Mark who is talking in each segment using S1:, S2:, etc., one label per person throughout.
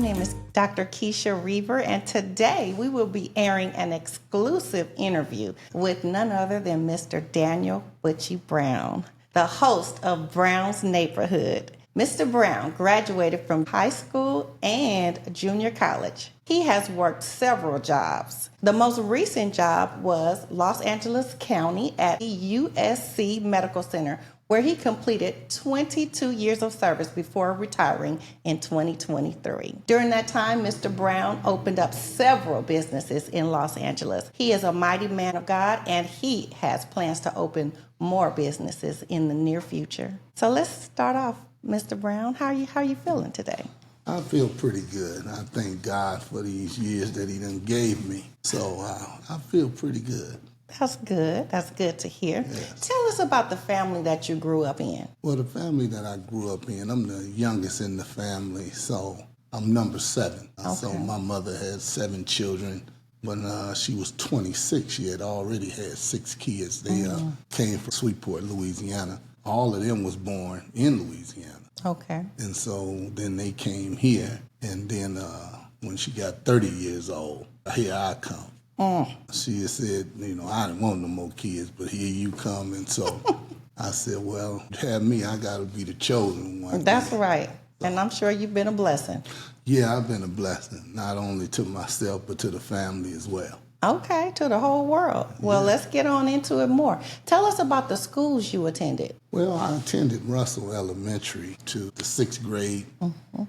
S1: name is Dr. Keisha Reaver, and today we will be airing an exclusive interview with none other than Mr. Daniel Butchy Brown, the host of Brown's Neighborhood. Mr. Brown graduated from high school and junior college. He has worked several jobs. The most recent job was Los Angeles County at the USC Medical Center, where he completed 22 years of service before retiring in 2023. During that time, Mr. Brown opened up several businesses in Los Angeles. He is a mighty man of God, and he has plans to open more businesses in the near future. So let's start off, Mr. Brown. How are you feeling today?
S2: I feel pretty good. I thank God for these years that he done gave me. So I feel pretty good.
S1: That's good. That's good to hear.
S2: Yes.
S1: Tell us about the family that you grew up in.
S2: Well, the family that I grew up in, I'm the youngest in the family, so I'm number 7.
S1: Okay.
S2: So my mother had 7 children. When she was 26, she had already had 6 kids. They came from Sweetport, Louisiana. All of them was born in Louisiana.
S1: Okay.
S2: And so then they came here, and then when she got 30 years old, here I come. She said, I didn't want no more kids, but here you come. And so I said, well, have me, I got to be the chosen one.
S1: That's right. And I'm sure you've been a blessing.
S2: Yeah, I've been a blessing, not only to myself, but to the family as well.
S1: Okay, to the whole world. Well, let's get on into it more. Tell us about the schools you attended.
S2: Well, I attended Russell Elementary to the 6th grade,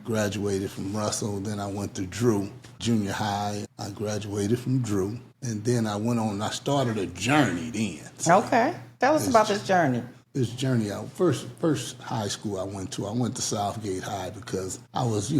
S2: graduated from Russell. Then I went to Drew Junior High. I graduated from Drew. And then I went on, I started a journey then.
S1: Okay. Tell us about this journey.
S2: This journey, first high school I went to Southgate High because I was,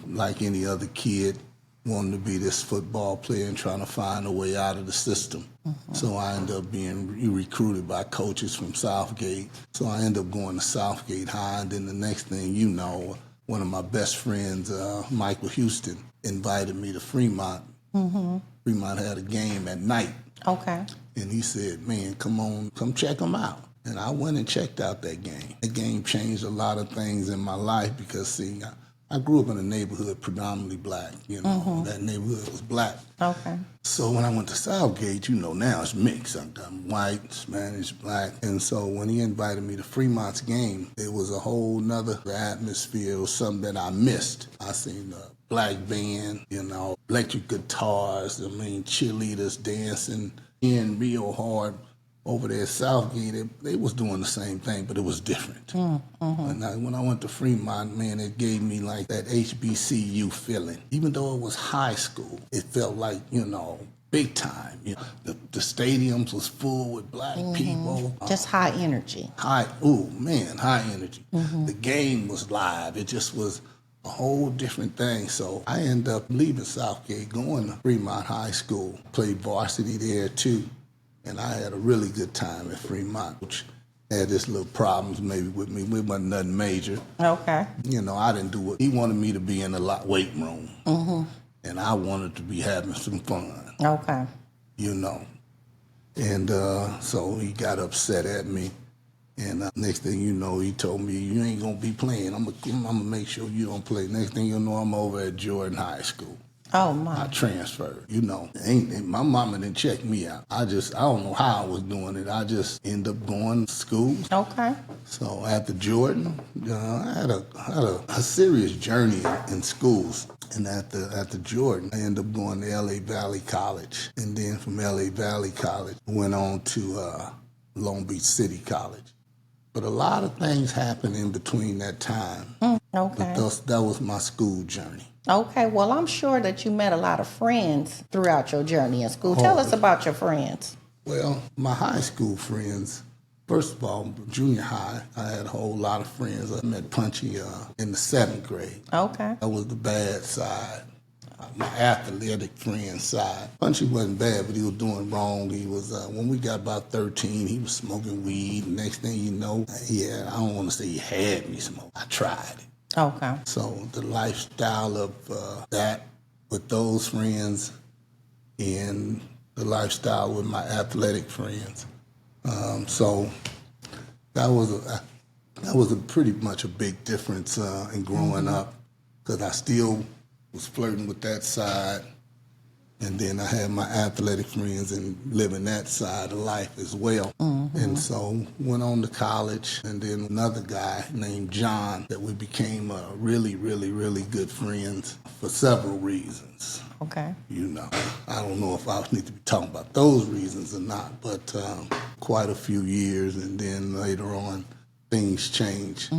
S2: like any other kid, wanting to be this football player and trying to find a way out of the system. So I ended up being recruited by coaches from Southgate. So I ended up going to Southgate High, and then the next thing you know, one of my best friends, Michael Houston, invited me to Fremont. Fremont had a game at night. Okay. And he said, man, come check them out. And I went and checked out that game. That game changed a lot of things in my life because, see, I grew up in a neighborhood predominantly black, That neighborhood was black. Okay. So when I went to Southgate, now it's mixed. I'm white, Spanish, black. And so when he invited me to Fremont's game, it was a whole nother atmosphere. It was something that I missed. I seen the black band, electric guitars, cheerleaders dancing in real hard. Over there at Southgate, they was doing the same thing, but it was different. And when I went to Fremont, man, it gave me like that HBCU feeling. Even though it was high school, it felt like, big time. The stadiums was full with black people.
S1: Just high energy.
S2: High energy. The game was live. It just was a whole different thing. So I ended up leaving Southgate, going to Fremont High School, played varsity there too. And I had a really good time at Fremont, which had this little problems maybe with me. It wasn't nothing major. Okay. I didn't do it. He wanted me to be in the weight room. And I wanted to be having some fun. Okay. And so he got upset at me. And next thing you know, he told me, you ain't going to be playing. I'm going to make sure you don't play. Next thing you know, I'm over at Jordan High School.
S1: Oh, my.
S2: I transferred, my mama didn't check me out. I don't know how I was doing it. I just ended up going to school. Okay. So after Jordan, I had a serious journey in schools. And after Jordan, I ended up going to LA Valley College. And then from LA Valley College, went on to Long Beach City College. But a lot of things happened in between that time. Okay. But that was my school journey.
S1: Okay, well, I'm sure that you met a lot of friends throughout your journey in school. Tell us about your friends.
S2: Well, my high school friends, first of all, junior high, I had a whole lot of friends. I met Punchy in the 7th grade. Okay. That was the bad side, my athletic friend side. Punchy wasn't bad, but he was doing wrong. He was, when we got about 13, he was smoking weed. Next thing you know, I don't want to say he had me smoke. I tried it. Okay. So the lifestyle of that with those friends and the lifestyle with my athletic friends. So that was a pretty much a big difference in growing up because I still was flirting with that side. And then I had my athletic friends and living that side of life as well. And so went on to college, and then another guy named John that we became really, really, really good friends for several reasons.
S1: Okay.
S2: You know, I don't know if I need to be talking about those reasons or not, but quite a few years, and then later on, things changed.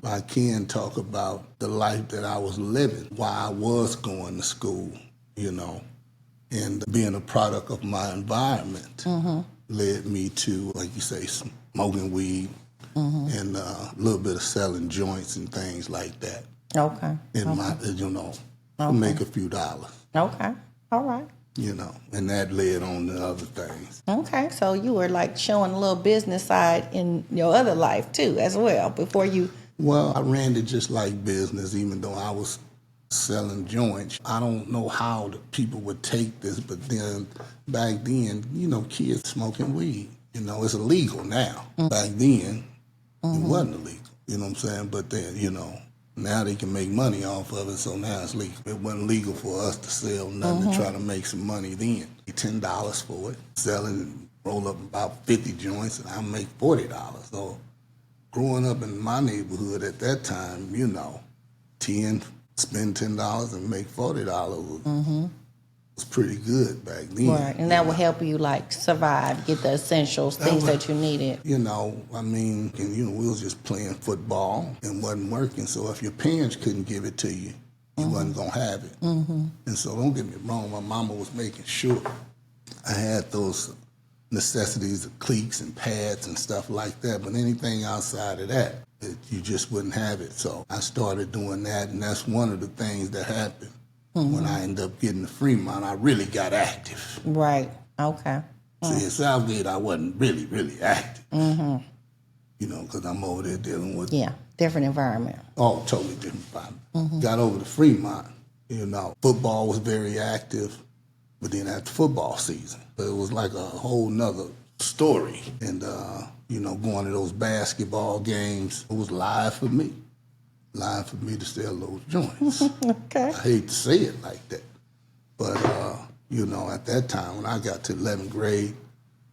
S2: I can talk about the life that I was living while I was going to school, you know, and being a product of my environment led me to, like you say, smoking weed and a little bit of selling joints and things like that.
S1: Okay.
S2: In my, you know, to make a few dollars.
S1: Okay. All right.
S2: You know, and that led on to other things.
S1: Okay. So you were like showing a little business side in your other life too, as well, before you.
S2: Well, I ran it just like business, even though I was selling joints. I don't know how the people would take this, but then back then, you know, kids smoking weed. You know, it's illegal now. Back then, it wasn't illegal. You know what I'm saying? But then, you know, now they can make money off of it, so now it's legal. It wasn't legal for us to sell nothing to try to make some money then. $10 for it. Selling, roll up about 50 joints, and I make $40. So growing up in my neighborhood at that time, you know, spend $10 and make $40 was pretty good back then.
S1: Right, and that would help you like survive, get the essentials, things that you needed.
S2: You know, I mean, and, you know, we was just playing football and wasn't working. So if your parents couldn't give it to you, you wasn't gonna have it. And so don't get me wrong, my mama was making sure I had those necessities of cleats and pads and stuff like that. But anything outside of that, you just wouldn't have it. So I started doing that, and that's one of the things that happened. When I ended up getting to Fremont, I really got active.
S1: Right. Okay.
S2: See, at Southgate, I wasn't really, really active. You know, because I'm over there dealing with
S1: Different environment.
S2: all totally different environment. Got over to Fremont, you know, football was very active, but then after football season, it was like a whole nother story. And, you know, going to those basketball games, it was live for me. Live for me to sell those joints.
S1: Okay.
S2: I hate to say it like that. But, you know, at that time, when I got to 11th grade,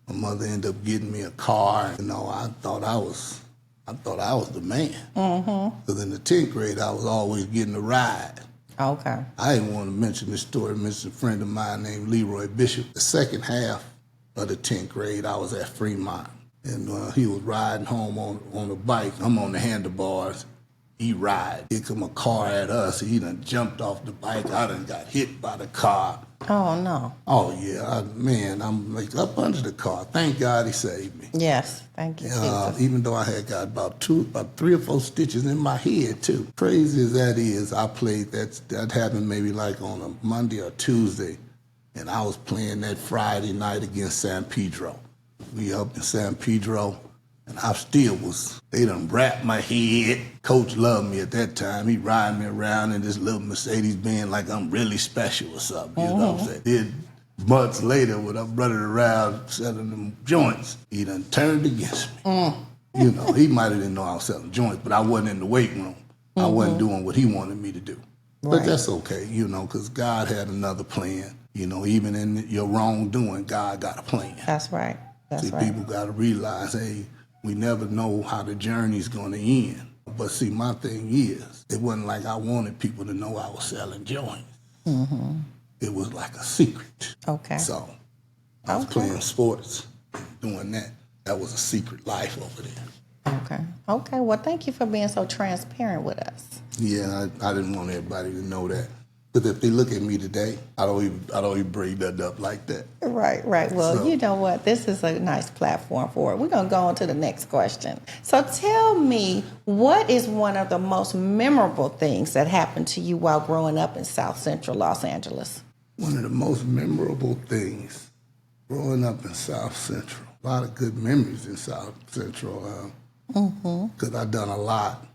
S2: my mother ended up getting me a car. You know, I thought I was the man. Because in the 10th grade, I was always getting a ride.
S1: Okay.
S2: I didn't want to mention this story. I mentioned a friend of mine named Leroy Bishop. The second half of the 10th grade, I was at Fremont. And he was riding home on a bike. I'm on the handlebars. He ride. Here come a car at us. He done jumped off the bike. I done got hit by the car.
S1: Oh, no.
S2: Oh, yeah. I'm like up under the car. Thank God he saved me.
S1: Yes. Thank you, Jesus.
S2: Even though I had got about 3 or 4 stitches in my head, too. Crazy as that is, I played that happened maybe like on a Monday or Tuesday, and I was playing that Friday night against San Pedro. We up in San Pedro. And I still they done wrapped my head. Coach loved me at that time. He riding me around in this little Mercedes-Benz like I'm really special or something, you know what I'm saying? Then months later, when I'm running around selling them joints, he done turned against me. You know, he might have didn't know I was selling joints, but I wasn't in the weight room. I wasn't doing what he wanted me to do.
S1: Right.
S2: But that's okay, you know, because God had another plan. You know, even in your wrongdoing, God got a plan.
S1: That's right. That's
S2: See,
S1: right.
S2: people got to realize, hey, we never know how the journey's going to end. But see, my thing is, it wasn't like I wanted people to know I was selling joints. It was like a secret.
S1: Okay.
S2: So I was playing sports, doing that. That was a secret life over there.
S1: Okay. Okay. Well, thank you for being so transparent with us.
S2: Yeah, I didn't want everybody to know that. But if they look at me today, I don't even bring that up like that.
S1: Right, right. Well, you know what? This is a nice platform for it. We're going to go on to the next question. So tell me, what is one of the most memorable things that happened to you while growing up in South Central Los Angeles?
S2: One of the most memorable things growing up in South Central. A lot of good memories in South Central because I've done a lot.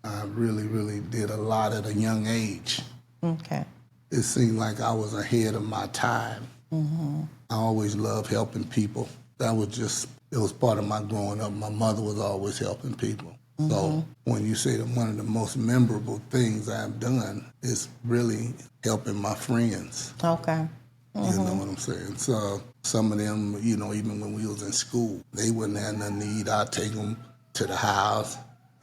S2: I really, really did a lot at a young age.
S1: Okay.
S2: It seemed like I was ahead of my time. I always loved helping people. It was part of my growing up. My mother was always helping people. So when you say that one of the most memorable things I've done is really helping my friends.
S1: Okay.
S2: You know what I'm saying? So some of them, you know, even when we was in school, they wouldn't have nothing to eat. I'd take them to the house,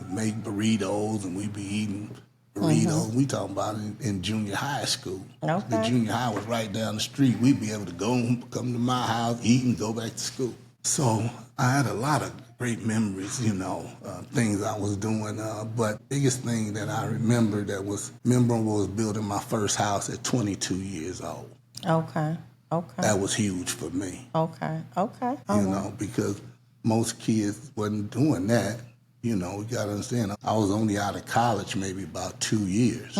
S2: make burritos, and we'd be eating burritos. We talking about in junior high school.
S1: Okay.
S2: The junior high was right down the street. We'd be able to come to my house, eat, and go back to school. So I had a lot of great memories, you know, things I was doing. But biggest thing that I remember that was memorable was building my first house at 22 years old.
S1: Okay. Okay.
S2: That was huge for me.
S1: Okay. Okay.
S2: You know, because most kids wasn't doing that. You know, you got to understand, I was only out of college maybe about 2 years.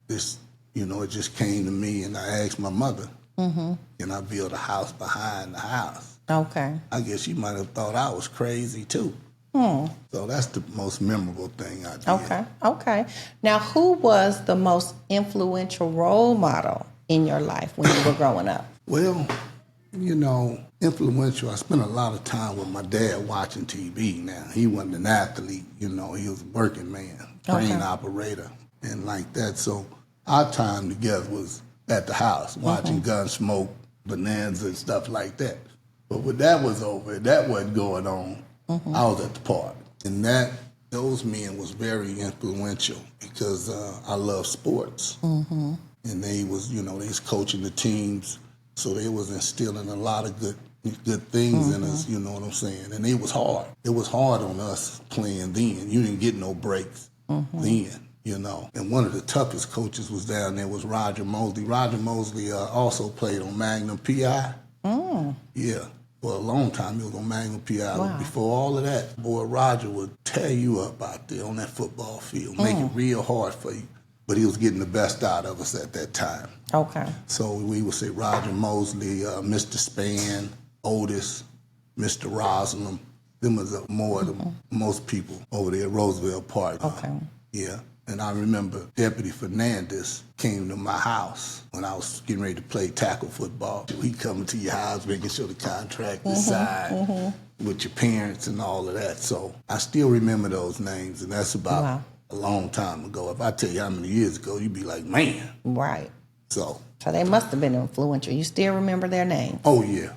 S2: This, you know, it just came to me, and I asked my mother, and I built a house behind the house.
S1: Okay.
S2: I guess she might have thought I was crazy too. So that's the most memorable thing I did.
S1: Okay. Okay. Now, who was the most influential role model in your life when you were growing up?
S2: Well, you know, influential. I spent a lot of time with my dad watching TV now. He wasn't an athlete, you know, he was a working man, crane operator, and like that. So our time together was at the house, watching Gunsmoke, Bonanza, and stuff like that. But when that was over, that wasn't going on, I was at the park. And those men was very influential because I love sports. And they was, you know, they was coaching the teams, so they was instilling a lot of good things in us, you know what I'm saying? And it was hard. It was hard on us playing then. You didn't get no breaks then, you know. And one of the toughest coaches was down there was Roger Mosley. Roger Mosley also played on Magnum P.I. Yeah. For a long time, he was on Magnum P.I.
S1: Wow.
S2: Before all of that, boy, Roger would tear you up out there on that football field, make it real hard for you. But he was getting the best out of us at that time.
S1: Okay.
S2: So we would say Roger Mosley, Mr. Spann, Otis, Mr. Roslin. Them was more than most people over there at Roosevelt Park.
S1: Okay.
S2: Yeah. And I remember Deputy Fernandez came to my house when I was getting ready to play tackle football. He coming to your house, making sure the contract is signed with your parents and all of that. So I still remember those names, and that's about a long time ago. If I tell you how many years ago, you'd be like, man.
S1: Right.
S2: So
S1: they must have been influential. You still remember their names?
S2: Oh yeah.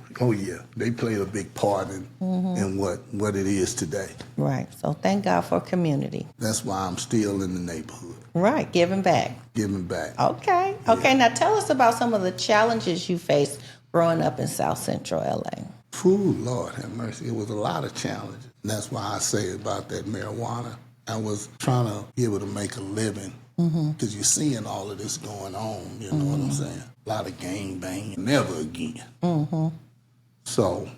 S2: They played a big part in what it is today.
S1: Right. So thank God for community.
S2: That's why I'm still in the neighborhood.
S1: Right. Giving back.
S2: Giving back.
S1: Okay. Okay. Now tell us about some of the challenges you faced growing up in South Central LA.
S2: Ooh, Lord have mercy. It was a lot of challenges. And that's why I say about that marijuana. I was trying to be able to make a living because you're seeing all of this going on, you know what I'm saying? A lot of gang banging, never again. So,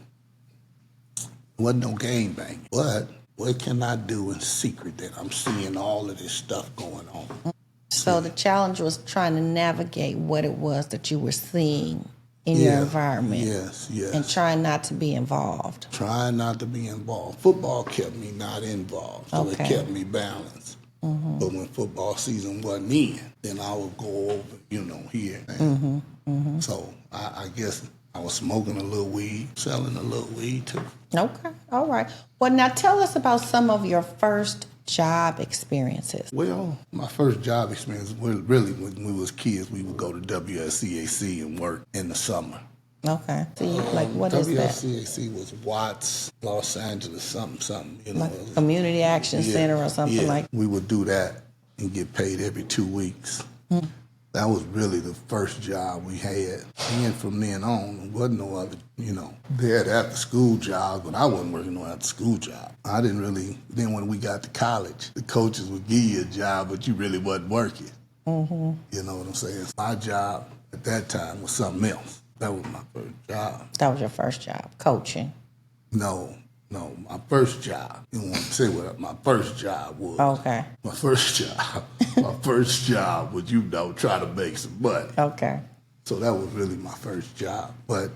S2: wasn't no gang banging. But what can I do in secret that I'm seeing all of this stuff going on?
S1: So the challenge was trying to navigate what it was that you were seeing in your environment.
S2: Yes.
S1: And trying not to be involved.
S2: Trying not to be involved. Football kept me not involved, so it kept me balanced. But when football season wasn't in, then I would go over, you know, here. So I guess I was smoking a little weed, selling a little weed too.
S1: Okay. All right. Well, now tell us about some of your first job experiences.
S2: Well, my first job experience was really when we was kids. We would go to WSCAC and work in the summer.
S1: Okay. So you, like, what is that?
S2: WSCAC was Watts, Los Angeles, something, you know.
S1: Like Community Action Center or something like that?
S2: We would do that and get paid every 2 weeks. That was really the first job we had. And from then on, there wasn't no other, you know. They had after-school jobs, but I wasn't working no after-school job. I didn't really, then when we got to college, the coaches would give you a job, but you really wasn't working. You know what I'm saying? My job at that time was something else. That was my first job.
S1: That was your first job, coaching?
S2: No, my first job. You don't want to say what my first job was.
S1: Okay.
S2: My first job was, you know, try to make some money.
S1: Okay.
S2: So that was really my first job. But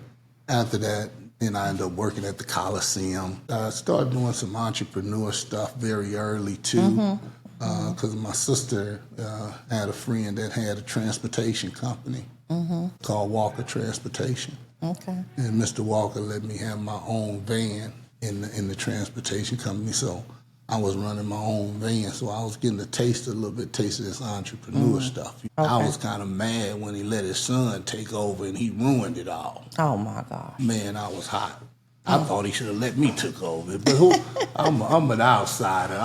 S2: after that, then I ended up working at the Coliseum. I started doing some entrepreneur stuff very early, too, because my sister had a friend that had a transportation company called Walker Transportation.
S1: Okay.
S2: And Mr. Walker let me have my own van in the transportation company. So I was running my own van, so I was getting a little bit taste of this entrepreneur stuff. I was kind of mad when he let his son take over and he ruined it all.
S1: Oh my God.
S2: Man, I was hot. I thought he should have let me take over it, but I'm an outsider.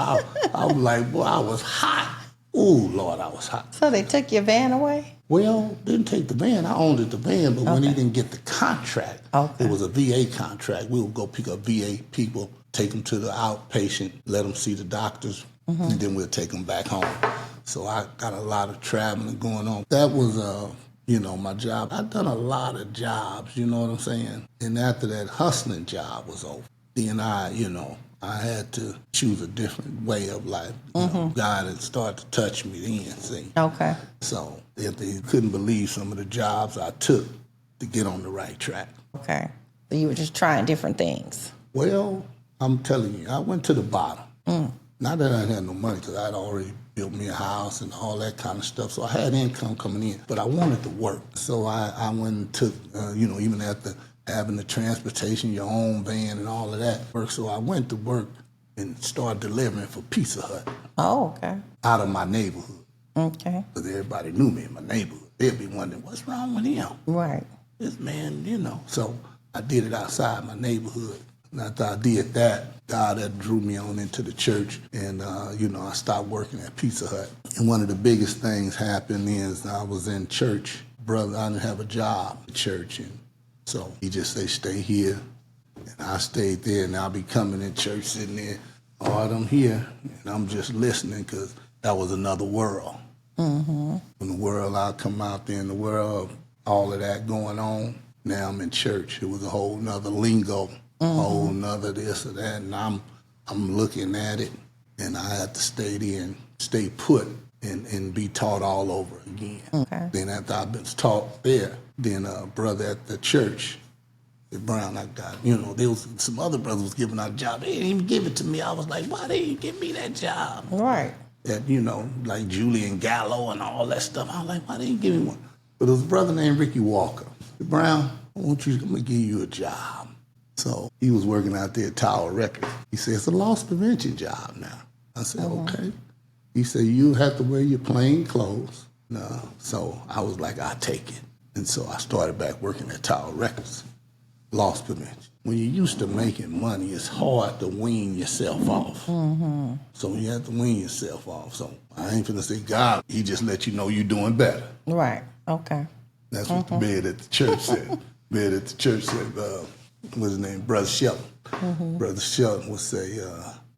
S2: I'm like, boy, I was hot. Ooh, Lord, I was hot.
S1: So they took your van away?
S2: Well, didn't take the van. I owned the van, but when he didn't get the contract, it was a VA contract. We would go pick up VA people, take them to the outpatient, let them see the doctors, and then we'll take them back home. So I got a lot of traveling going on. That was, my job. I've done a lot of jobs, you know what I'm saying? And after that hustling job was over, then I had to choose a different way of life. God had started to touch me then, see.
S1: Okay.
S2: So if they couldn't believe some of the jobs I took to get on the right track.
S1: Okay. So you were just trying different things.
S2: Well, I'm telling you, I went to the bottom. Not that I had no money, because I'd already built me a house and all that kind of stuff. So I had income coming in, but I wanted to work. So I went and took, even after having the transportation, your own van and all of that work. So I went to work and started delivering for Pizza Hut.
S1: Oh, okay.
S2: Out of my neighborhood.
S1: Okay.
S2: Because everybody knew me in my neighborhood. They'd be wondering, what's wrong with him?
S1: Right.
S2: This man, So I did it outside my neighborhood. And after I did that, God had drew me on into the church. And, I stopped working at Pizza Hut. And one of the biggest things happened is I was in church. Brother, I didn't have a job at church. And so he just said, stay here. And I stayed there, and I'll be coming in church, sitting there. All right, I'm here, and I'm just listening, because that was another world. When the world, I come out there in the world, all of that going on, now I'm in church. It was a whole nother lingo, a whole nother this or that, and I'm looking at it, and I had to stay there and stay put and be taught all over again. Okay. Then after I've been taught there, then a brother at the church, Brown, I got, there was some other brothers was giving out a job. They didn't even give it to me. I was like, why they didn't give me that job?
S1: Right.
S2: That, like Julian Gallo and all that stuff. I was like, why they didn't give me one? But there was a brother named Ricky Walker. Brown, I'm going to give you a job. So he was working out there at Tower Records. He said, it's a loss prevention job now. I said, okay. He said, you have to wear your plain clothes. No. So I was like, I'll take it. And so I started back working at Tower Records. Loss prevention. When you're used to making money, it's hard to wean yourself off. So you have to wean yourself off. So I ain't finna say God, he just let you know you're doing better.
S1: Right. Okay.
S2: That's what the bed at the church said. Bed at the church said, what's his name? Brother Shelton. Brother Shelton would say,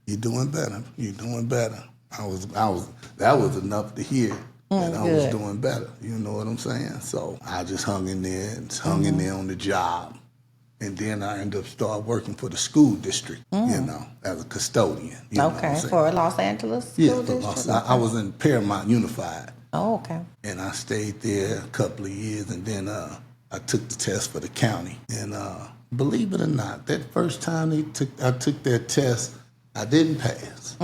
S2: you're doing better. You're doing better. That was enough to hear that I was doing better. You know what I'm saying? So I just hung in there on the job. And then I ended up start working for the school district, as a custodian.
S1: Okay, for Los Angeles school district?
S2: I was in Paramount Unified.
S1: Oh, okay.
S2: And I stayed there a couple of years, and then I took the test for the county. And believe it or not, that first time I took that test, I didn't pass.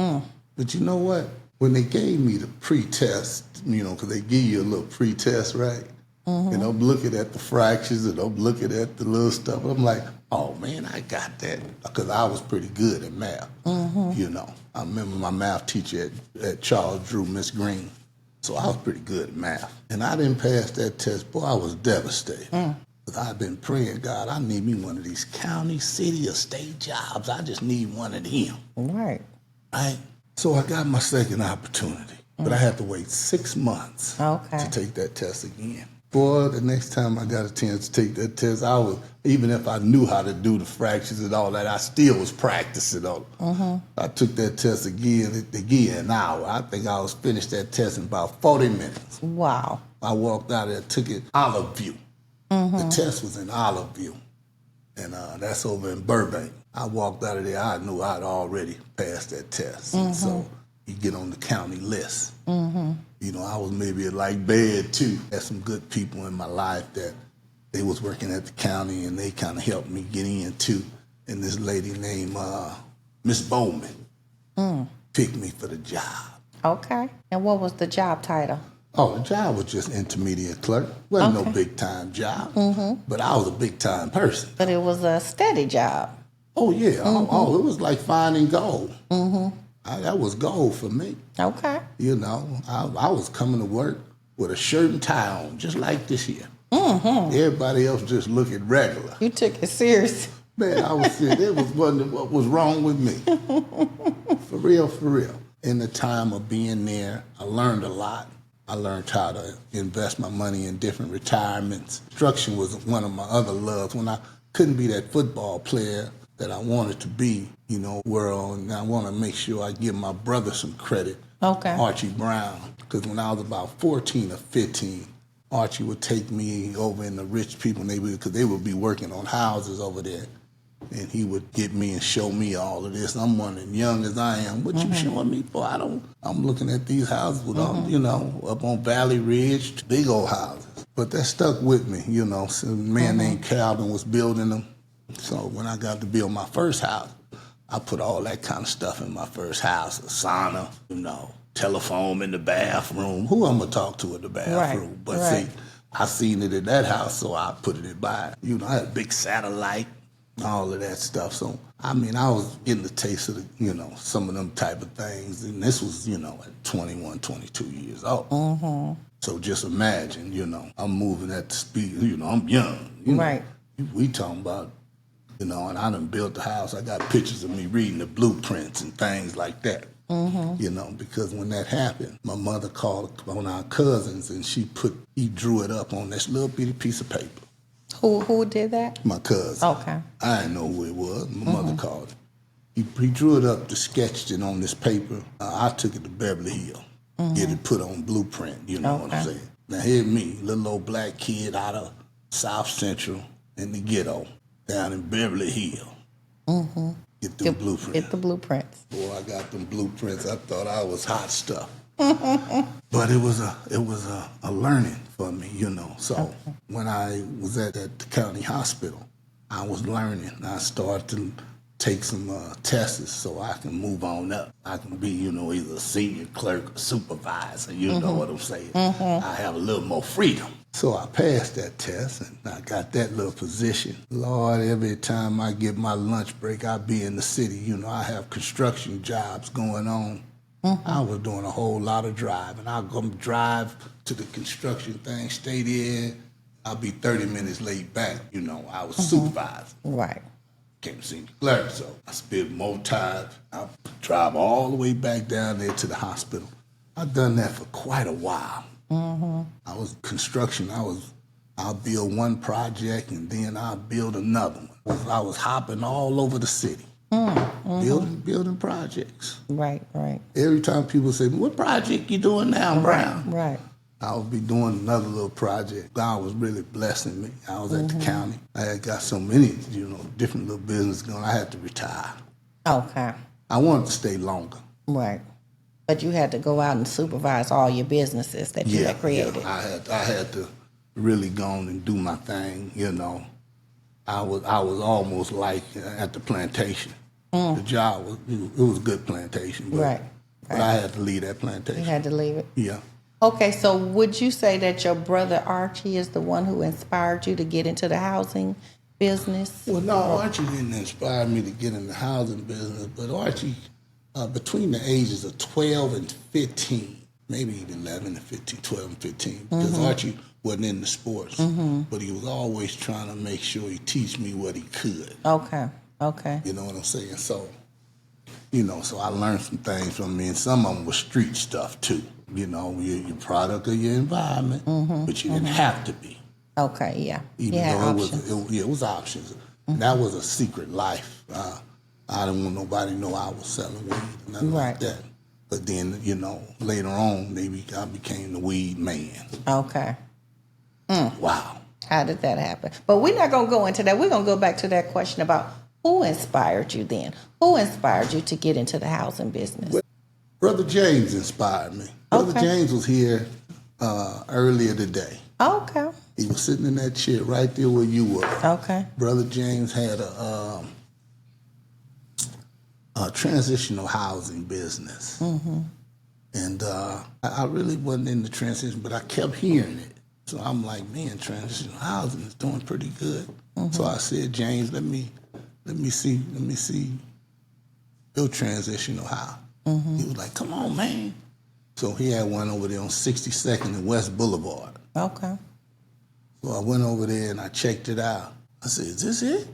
S2: But you know what? When they gave me the pre-test, because they give you a little pre-test, right? And I'm looking at the fractions and I'm looking at the little stuff. And I'm like, oh, man, I got that. Because I was pretty good at math. I remember my math teacher at Charles Drew, Miss Green. So I was pretty good at math. And I didn't pass that test. Boy, I was devastated. Because I've been praying, God, I need me one of these county, city, or state jobs. I just need one of them.
S1: Right.
S2: Right? So I got my second opportunity. But I had to wait 6 months to take that test again. Boy, the next time I got a chance to take that test, even if I knew how to do the fractions and all that, I still was practicing on it. I took that test again an hour. I think I was finished that test in about 40 minutes.
S1: Wow.
S2: I walked out there, took it Olive View. The test was in Olive View, and that's over in Burbank. I walked out of there, I knew I'd already passed that test. And so you get on the county list. I was maybe like bad too. Had some good people in my life that they was working at the county and they kind of helped me get in too. And this lady named Miss Bowman picked me for the job.
S1: Okay. And what was the job title?
S2: Oh, the job was just intermediate clerk. Wasn't no big time job, but I was a big time person.
S1: But it was a steady job.
S2: Oh yeah. Oh, it was like finding gold. That was gold for me.
S1: Okay.
S2: You know, I was coming to work with a shirt and tie on, just like this here. Everybody else just looking regular.
S1: You took it serious.
S2: Man, I was saying, it was wondering what was wrong with me. For real, for real. In the time of being there, I learned a lot. I learned how to invest my money in different retirements. Construction was one of my other loves. When I couldn't be that football player that I wanted to be, you know, world, and I want to make sure I give my brother some credit.
S1: Okay.
S2: Butchy Brown, because when I was about 14 or 15, Archie would take me over in the rich people neighborhood because they would be working on houses over there. And he would get me and show me all of this. I'm wondering, young as I am, what you showing me for? I'm looking at these houses with all, you know, up on Valley Ridge, big old houses. But that stuck with me, you know. So a man named Calvin was building them. So when I got to build my first house, I put all that kind of stuff in my first house, a sauna, you know, telephone in the bathroom. Who I'm going to talk to in the bathroom?
S1: Right,
S2: But
S1: right.
S2: see, I seen it in that house, so I put it in mine. You know, I had a big satellite, all of that stuff. So, I mean, I was getting the taste of, the, you know, some of them type of things. And this was, you know, at 21, 22 years old. So just imagine, you know, I'm moving at the speed, you know, I'm young. You know,
S1: Right.
S2: we talking about, you know, and I done built the house. I got pictures of me reading the blueprints and things like that. You know, because when that happened, my mother called on our cousins and he drew it up on this little bitty piece of paper.
S1: Who did that?
S2: My cousin.
S1: Okay.
S2: I didn't know who it was. My mother called it. He drew it up, sketched it on this paper. I took it to Beverly Hills, get it put on blueprint, you know what I'm saying? Now here me, little old black kid out of South Central in the ghetto, down in Beverly Hills. Get them blueprints.
S1: Get the blueprints.
S2: Boy, I got them blueprints. I thought I was hot stuff. But it was a learning for me, you know. So when I was at the county hospital, I was learning. I started to take some tests so I can move on up. I can be, you know, either a senior clerk or supervisor, you know what I'm saying. I have a little more freedom. So I passed that test and I got that little position. Lord, every time I get my lunch break, I be in the city. You know, I have construction jobs going on. I was doing a whole lot of driving. I'll go drive to the construction thing, stay there. I'll be 30 minutes late back. You know, I was supervising.
S1: Right.
S2: Became senior clerk, so I spent more time. I drive all the way back down there to the hospital. I've done that for quite a while. I was construction. I'll build one project and then I'll build another one. I was hopping all over the city, building projects.
S1: Right.
S2: Every time people say, "What project you doing now, Brown?"
S1: Right.
S2: I would be doing another little project. God was really blessing me. I was at the county. I had got so many, you know, different little business going. I had to retire.
S1: Okay.
S2: I wanted to stay longer.
S1: Right. But you had to go out and supervise all your businesses that you had created.
S2: Yeah, I had to really go on and do my thing. You know, I was almost like at the plantation. The job was a good plantation, but I had to leave that plantation.
S1: You had to leave it.
S2: Yeah.
S1: Okay, so would you say that your brother Archie is the one who inspired you to get into the housing business?
S2: Well, no, Archie didn't inspire me to get in the housing business, but Archie, between the ages of 12 and 15, maybe even 11 and 15, 12 and 15, because Archie wasn't in the sports, but he was always trying to make sure he teach me what he could.
S1: Okay.
S2: You know what I'm saying? So, you know, so I learned some things from him, and some of them was street stuff too. You know, you're product of your environment, but you didn't have to be.
S1: Okay, yeah.
S2: Even though it was options. That was a secret life. I didn't want nobody to know I was selling weed or nothing like that. But then, you know, later on, I became the weed man.
S1: Okay.
S2: Wow.
S1: How did that happen? But we're not going to go into that. We're going to go back to that question about who inspired you then? Who inspired you to get into the housing business?
S2: Well, Brother James inspired me. Brother James was here earlier today.
S1: Okay.
S2: He was sitting in that chair right there where you were.
S1: Okay.
S2: Brother James had a transitional housing business. And I really wasn't in the transition, but I kept hearing it. So I'm like, man, transitional housing is doing pretty good. So I said, James, let me see your transitional house. He was like, come on, man. So he had one over there on 62nd and West Boulevard.
S1: Okay.
S2: So I went over there and I checked it out. I said, is this it?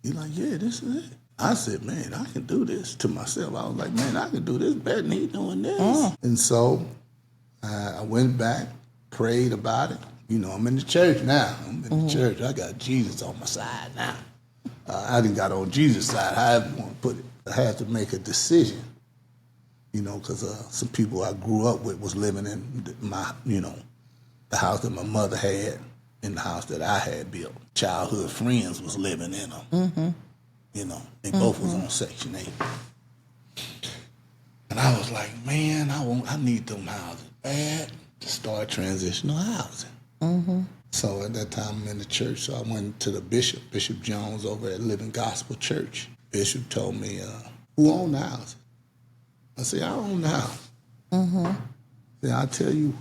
S2: He's like, yeah, this is it. I said, man, I can do this to myself. I was like, man, I can do this better than he doing this. And so I went back, prayed about it. You know, I'm in the church now. I'm in the church. I got Jesus on my side now. I didn't got on Jesus' side. However you want to put it. I had to make a decision, you know, because some people I grew up with was living in my, you know, the house that my mother had and the house that I had built. Childhood friends was living in them. You know, they both was on Section 8. And I was like, man, I need them houses bad to start transitional housing. So at that time I'm in the church, so I went to the Bishop Jones over at Living Gospel Church. Bishop told me, who own the house? I said, I own the house. Then I tell you,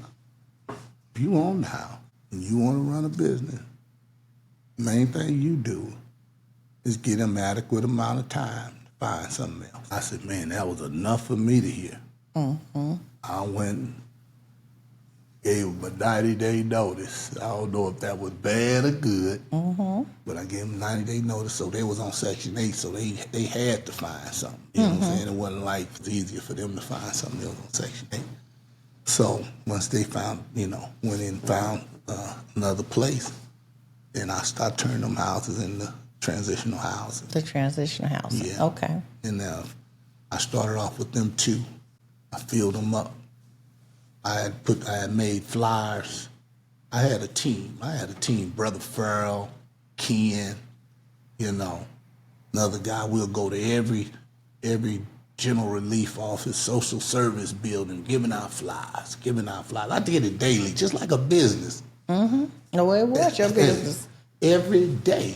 S2: if you own the house and you want to run a business, the main thing you do is get them adequate amount of time to find something else. I said, man, that was enough for me to hear. I went and gave them a 90-day notice. I don't know if that was bad or good, but I gave them a 90-day notice, so they was on Section 8, so they had to find something. You know what I'm saying? It wasn't like it was easier for them to find something else on Section 8. So once they found, you know, went in and found another place, then I started turning them houses into transitional housing.
S1: The transitional housing.
S2: Yeah.
S1: Okay.
S2: And I started off with them 2. I filled them up. I had made flyers. I had a team. Brother Farrell, Ken, you know, another guy. We'll go to every general relief office, social service building, giving out flyers. I did it daily, just like a business.
S1: No, it was your business.
S2: Every day.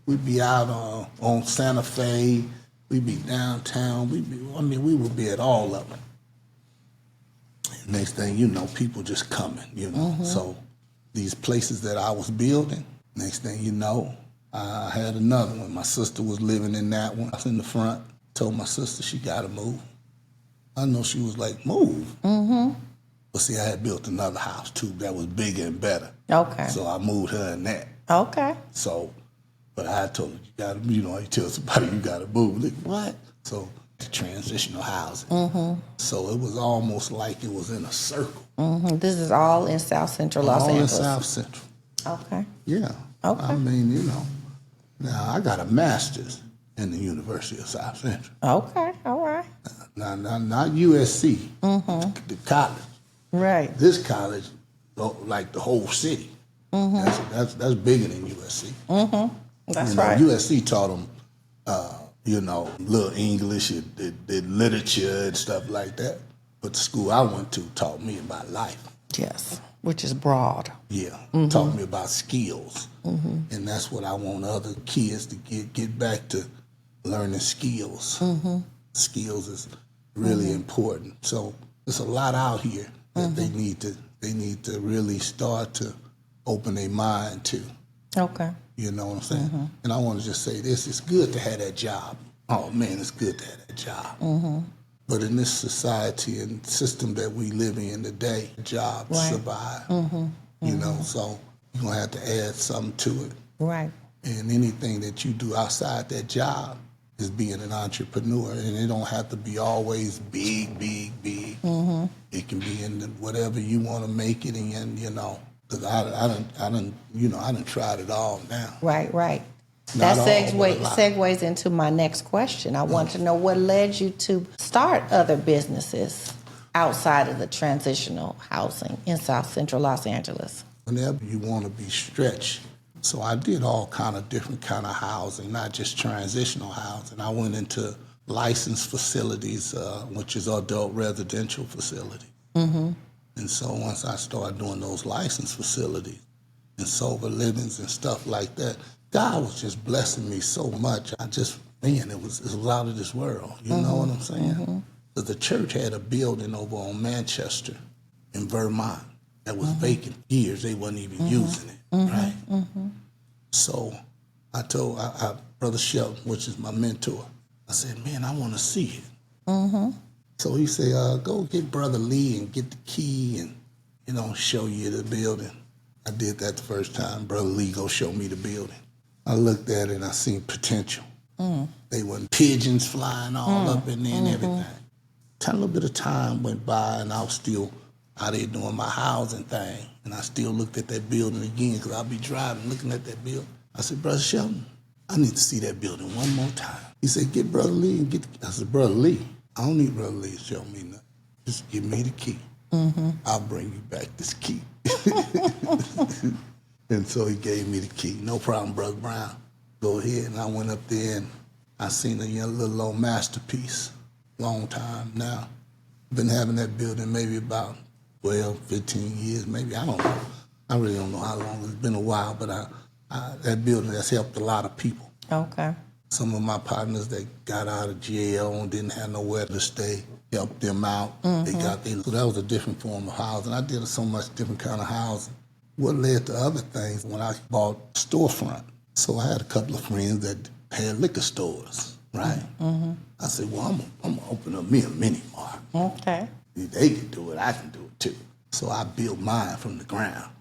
S2: We'd be out on Santa Fe. We'd be downtown. We would be at all of them. Next thing you know, people just coming, you know. So these places that I was building, next thing you know, I had another one. My sister was living in that one. I was in the front, told my sister she got to move. I know she was like, move. But see, I had built another house too that was bigger and better.
S1: Okay.
S2: So I moved her in that.
S1: Okay.
S2: So, but I told her, you got to, you know, you tell somebody you got to move. Like, what? So the transitional housing. So it was almost like it was in a circle.
S1: This is all in South Central Los Angeles.
S2: All in South Central.
S1: Okay.
S2: Yeah.
S1: Okay.
S2: I mean, you know, now I got a master's in the University of South Central.
S1: Okay. All right.
S2: Now not USC, the college.
S1: Right.
S2: This college, like the whole city. That's bigger than USC.
S1: That's
S2: you know,
S1: right.
S2: USC taught them, you know, little English, did literature and stuff like that. But the school I went to taught me about life.
S1: Yes, which is broad.
S2: Yeah, taught me about skills. And that's what I want other kids to get back to, learning skills. Skills is really important. So there's a lot out here that they need to really start to open their mind to.
S1: Okay.
S2: You know what I'm saying? And I want to just say this, it's good to have that job. Oh man, it's good to have that job. But in this society and system that we live in today, jobs survive. You know, so you're going to have to add something to it.
S1: Right.
S2: And anything that you do outside that job is being an entrepreneur. And it don't have to be always big. It can be in whatever you want to make it in, you know. Because I done tried it all now.
S1: Right.
S2: Not
S1: That
S2: all, but a lot.
S1: segues into my next question. I want to know what led you to start other businesses outside of the transitional housing in South Central Los Angeles.
S2: Whenever you want to be stretched. So I did all kind of different kind of housing, not just transitional housing. I went into licensed facilities, which is adult residential facilities. And so once I started doing those licensed facilities and sober livings and stuff like that, God was just blessing me so much. It was out of this world. You know what I'm saying? Because the church had a building over on Manchester in Vermont that was vacant years. They wasn't even using it, right? So I told Brother Shelton, which is my mentor, I said, man, I want to see it. So he said, go get Brother Lee and get the key and, show you the building. I did that the first time. Brother Lee go show me the building. I looked at it and I seen potential. They were pigeons flying all up in there and everything. A little bit of time went by and I was still out there doing my housing thing. And I still looked at that building again because I'll be driving, looking at that building. I said, Brother Shelton, I need to see that building one more time. He said, get Brother Lee and get the... I said, Brother Lee, I don't need Brother Lee to show me nothing. Just give me the key. I'll bring you back this key. And so he gave me the key. No problem, Brother Brown. Go ahead. And I went up there and I seen a little old masterpiece. Long time now. Been having that building maybe about 12, 15 years, maybe. I don't know. I really don't know how long. It's been a while, but that building has helped a lot of people.
S1: Okay.
S2: Some of my partners that got out of jail and didn't have nowhere to stay, helped them out. So that was a different form of housing. I did so much different kind of housing. What led to other things when I bought storefront. So I had a couple of friends that had liquor stores, right? I said, well, I'm gonna open up me a mini mart.
S1: Okay.
S2: If they can do it, I can do it too. So I built mine from the ground.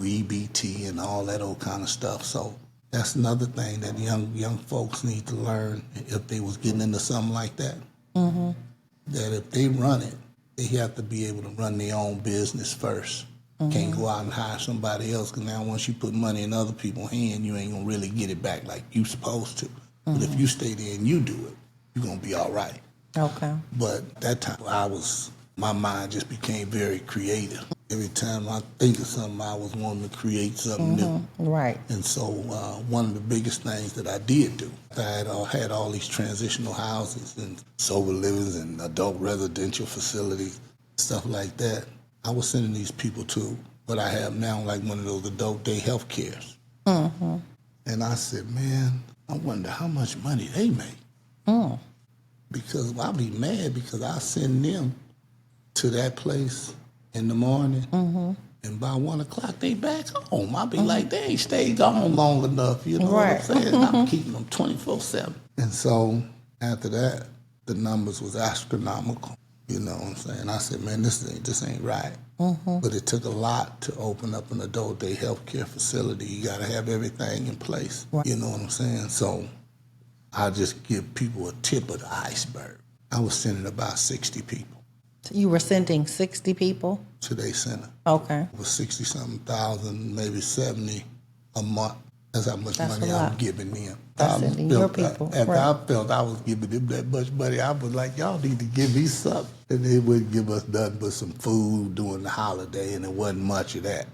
S2: EBT and all that old kind of stuff. So that's another thing that young folks need to learn if they was getting into something like that. That if they run it, they have to be able to run their own business first. Can't go out and hire somebody else, because now once you put money in other people's hands, you ain't gonna really get it back like you supposed to. But if you stay there and you do it, you're gonna be all right.
S1: Okay.
S2: But that time my mind just became very creative. Every time I think of something, I was wanting to create something new.
S1: Right.
S2: And so one of the biggest things that I did do, I had all these transitional houses and sober livings and adult residential facilities, stuff like that. I was sending these people to what I have now, like one of those adult day health cares. And I said, man, I wonder how much money they make. Because I'll be mad because I send them to that place in the morning, and by 1 o'clock they back home. I'll be like, they ain't stayed gone long enough, you know what I'm saying? I'm keeping them 24/7. And so after that, the numbers was astronomical. You know what I'm saying? I said, man, this ain't right. But it took a lot to open up an adult day health care facility. You got to have everything in place. Right. You know what I'm saying? So I just give people a tip of the iceberg. I was sending about 60 people.
S1: You were sending 60 people?
S2: To their center.
S1: Okay.
S2: It was 60-something thousand, maybe 70 a month. That's how much money I was giving them.
S1: That's sending your people.
S2: After I felt I was giving them that much money, I was like, y'all need to give me something. And they wouldn't give us nothing but some food during the holiday, and it wasn't much of that.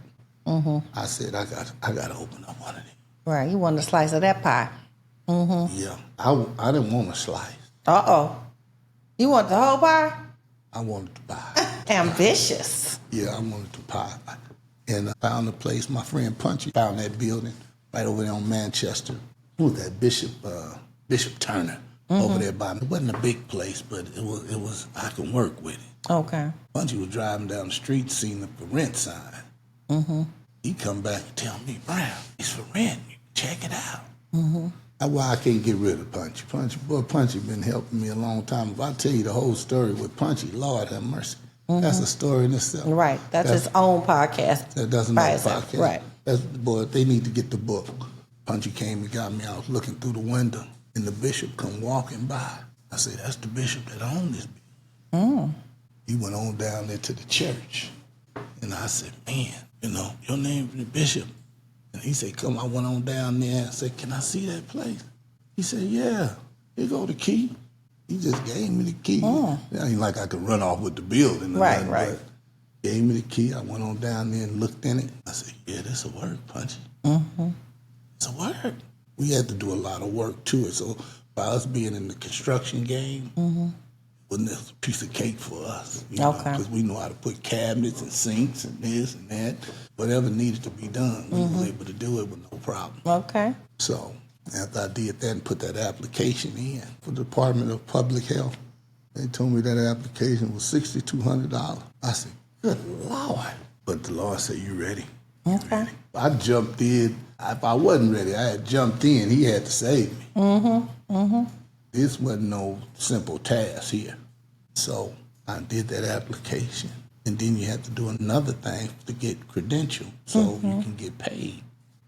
S2: I said, I got to open up one of these.
S1: Right, you wanted a slice of that pie.
S2: Yeah, I didn't want a slice.
S1: Uh-oh. You want the whole pie?
S2: I wanted to buy.
S1: Ambitious.
S2: Yeah, I wanted to buy. And I found a place. My friend Punchy found that building right over there on Manchester. Who was that? Bishop Turner over there by me. It wasn't a big place, but it was. I can work with it.
S1: Okay.
S2: Punchy was driving down the street, seen the for rent sign. He come back and tell me, Brown, it's for rent. You can check it out. That's why I can't get rid of Punchy. Punchy been helping me a long time. If I tell you the whole story with Punchy, Lord have mercy. That's a story in itself.
S1: Right. That's his own podcast.
S2: That doesn't know podcast.
S1: Right.
S2: Boy, they need to get the book. Punchy came and got me. I was looking through the window, and the bishop come walking by. I said, that's the bishop that owned this building. He went on down there to the church. And I said, man, your name is the bishop. And he said, come. I went on down there and said, can I see that place? He said, yeah. Here go the key. He just gave me the key. It ain't like I could run off with the building.
S1: Right.
S2: But gave me the key. I went on down there and looked in it. I said, yeah, this'll work, Punchy. This'll work. We had to do a lot of work to it. So by us being in the construction game, wasn't this a piece of cake for us? Because we know how to put cabinets and sinks and this and that. Whatever needed to be done, we was able to do it with no problem.
S1: Okay.
S2: So after I did that and put that application in for the Department of Public Health, they told me that application was $6,200. I said, good Lord. But the Lord said, you ready?
S1: Okay.
S2: I jumped in. If I wasn't ready, I had jumped in. He had to save me. This wasn't no simple task here. So I did that application. And then you have to do another thing to get credentialed so you can get paid.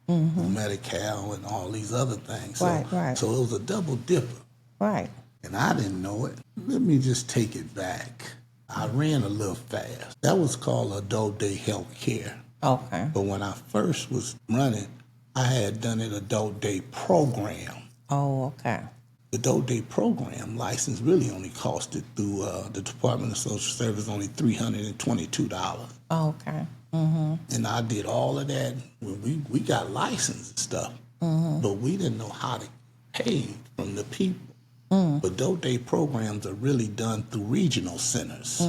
S2: Medi-Cal and all these other things. So,
S1: Right.
S2: so it was a double dipper.
S1: Right.
S2: And I didn't know it. Let me just take it back. I ran a little fast. That was called adult day health care.
S1: Okay.
S2: But when I first was running, I had done an adult day program.
S1: Oh, okay.
S2: The adult day program license really only costed through the Department of Social Service only $322.
S1: Oh, okay. Mm-hmm.
S2: And I did all of that. When we got licensed and stuff, but we didn't know how to pay from the people. But adult day programs are really done through regional centers.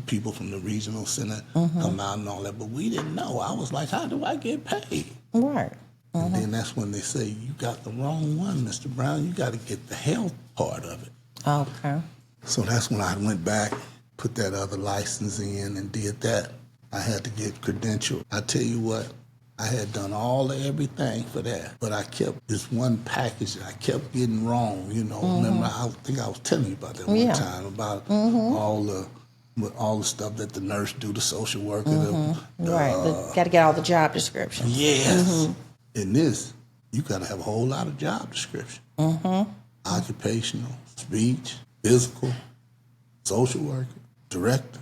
S2: People from the regional center come out and all that, but we didn't know. I was like, how do I get paid?
S1: Right.
S2: And then that's when they say, you got the wrong one, Mr. Brown. You got to get the health part of it.
S1: Okay.
S2: So that's when I went back, put that other license in and did that. I had to get credentialed. I tell you what, I had done everything for that, but I kept this one package that I kept getting wrong. Remember, I think I was telling you about that one time, about all the stuff that the nurse do, the social worker.
S1: Right. Got to get all the job descriptions.
S2: Yes. In this, you got to have a whole lot of job description. Occupational, speech, physical, social worker, director,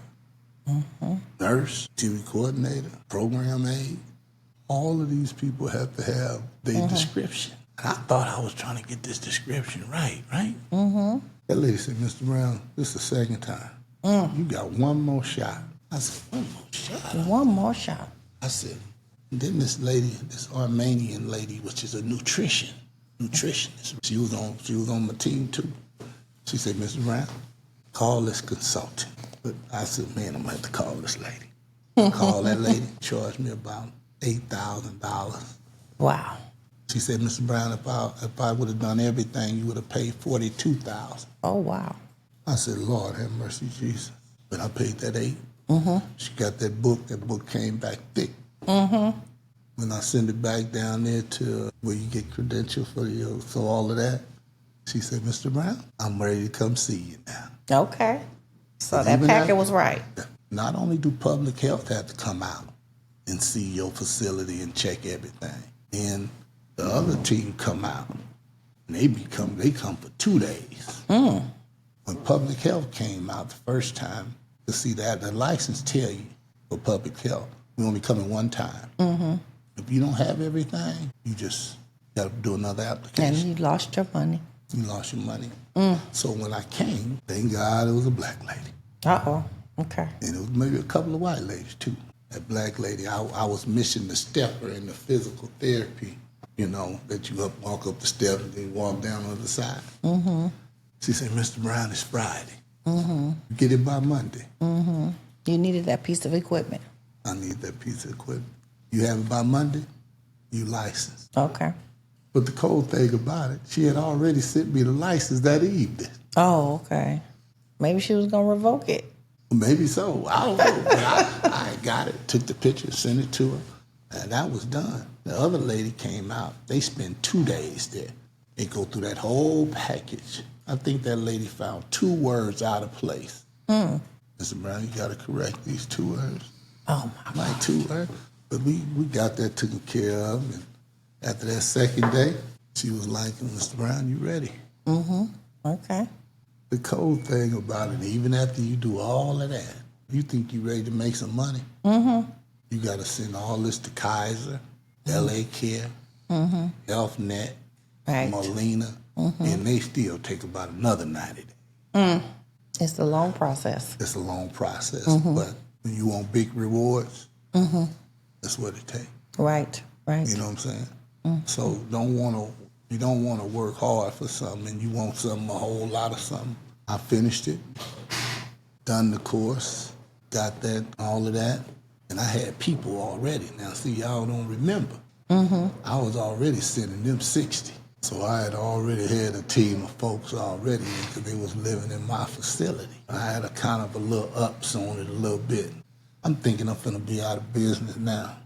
S2: nurse, activity coordinator, program aide. All of these people have to have their description. And I thought I was trying to get this description right? That lady said, Mr. Brown, this is the second time. You got one more shot. I said, one more shot?
S1: One more shot.
S2: I said, and then this lady, this Armenian lady, which is a nutritionist. She was on my team too. She said, Mr. Brown, call this consultant. But I said, man, I'm gonna have to call this lady. Call that lady, charged me about $8,000.
S1: Wow.
S2: She said, Mr. Brown, if I would have done everything, you would have paid $42,000.
S1: Oh, wow.
S2: I said, Lord, have mercy, Jesus. But I paid that $8,000. She got that book came back thick. When I send it back down there to where you get credentials for all of that, she said, Mr. Brown, I'm ready to come see you now.
S1: Okay. So that packet was right.
S2: Not only do public health have to come out and see your facility and check everything, and the other team come out, and they come for 2 days. When public health came out the first time to see that, the license tell you for public health, we only come in one time. If you don't have everything, you just got to do another application.
S1: And you lost your money.
S2: You lost your money. So when I came, thank God it was a black lady.
S1: Uh-oh. Okay.
S2: And it was maybe a couple of white ladies too. That black lady, I was missing the stepper in the physical therapy, that you walk up the steps and then walk down on the side. She said, Mr. Brown, it's Friday. Get it by Monday.
S1: You needed that piece of equipment.
S2: I need that piece of equipment. You have it by Monday, you licensed.
S1: Okay.
S2: But the cold thing about it, she had already sent me the license that evening.
S1: Oh, okay. Maybe she was going to revoke it.
S2: Maybe so. I don't know. But I got it, took the picture, sent it to her, and that was done. The other lady came out. They spent 2 days there. They go through that whole package. I think that lady found 2 words out of place. Mr. Brown, you got to correct these 2 words.
S1: Oh, my God.
S2: 2 words. But we got that taken care of. And after that second day, she was like, Mr. Brown, you ready?
S1: Okay.
S2: The cold thing about it, even after you do all of that, you think you're ready to make some money. You got to send all this to Kaiser, LA Care, Health Net,
S1: Right.
S2: Molina, and they still take about another 90 days.
S1: It's a long process.
S2: It's a long process, but when you want big rewards, that's what it takes.
S1: Right.
S2: You know what I'm saying? So you don't want to work hard for something and you want something, a whole lot of something. I finished it, done the course, got that, all of that, and I had people already. Now, see, y'all don't remember. I was already sending them 60. So I had already had a team of folks already because they was living in my facility. I had a kind of a little ups on it a little bit. I'm thinking I'm going to be out of business now.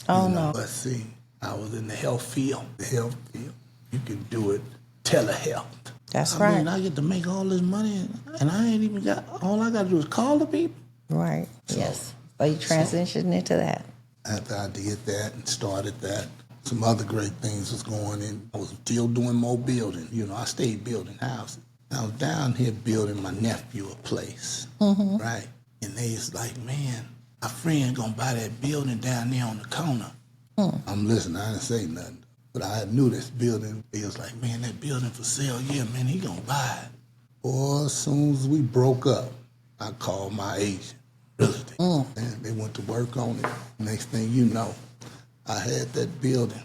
S1: Oh, no.
S2: But see, I was in the health field. You can do it telehealth.
S1: That's
S2: I
S1: right.
S2: mean, I get to make all this money, and I ain't even got, all I got to do is call the people.
S1: Right. Yes. So you transitioned into that.
S2: After I did that and started that, some other great things was going in. I was still doing more building. You know, I stayed building houses. I was down here building my nephew a place, right? And they was like, man, a friend gonna buy that building down there on the corner. I'm listening, I didn't say nothing. But I knew this building. They was like, man, that building for sale, yeah, man, he gonna buy it. Or as soon as we broke up, I called my agent, real estate. And they went to work on it. Next thing you know, I had that building.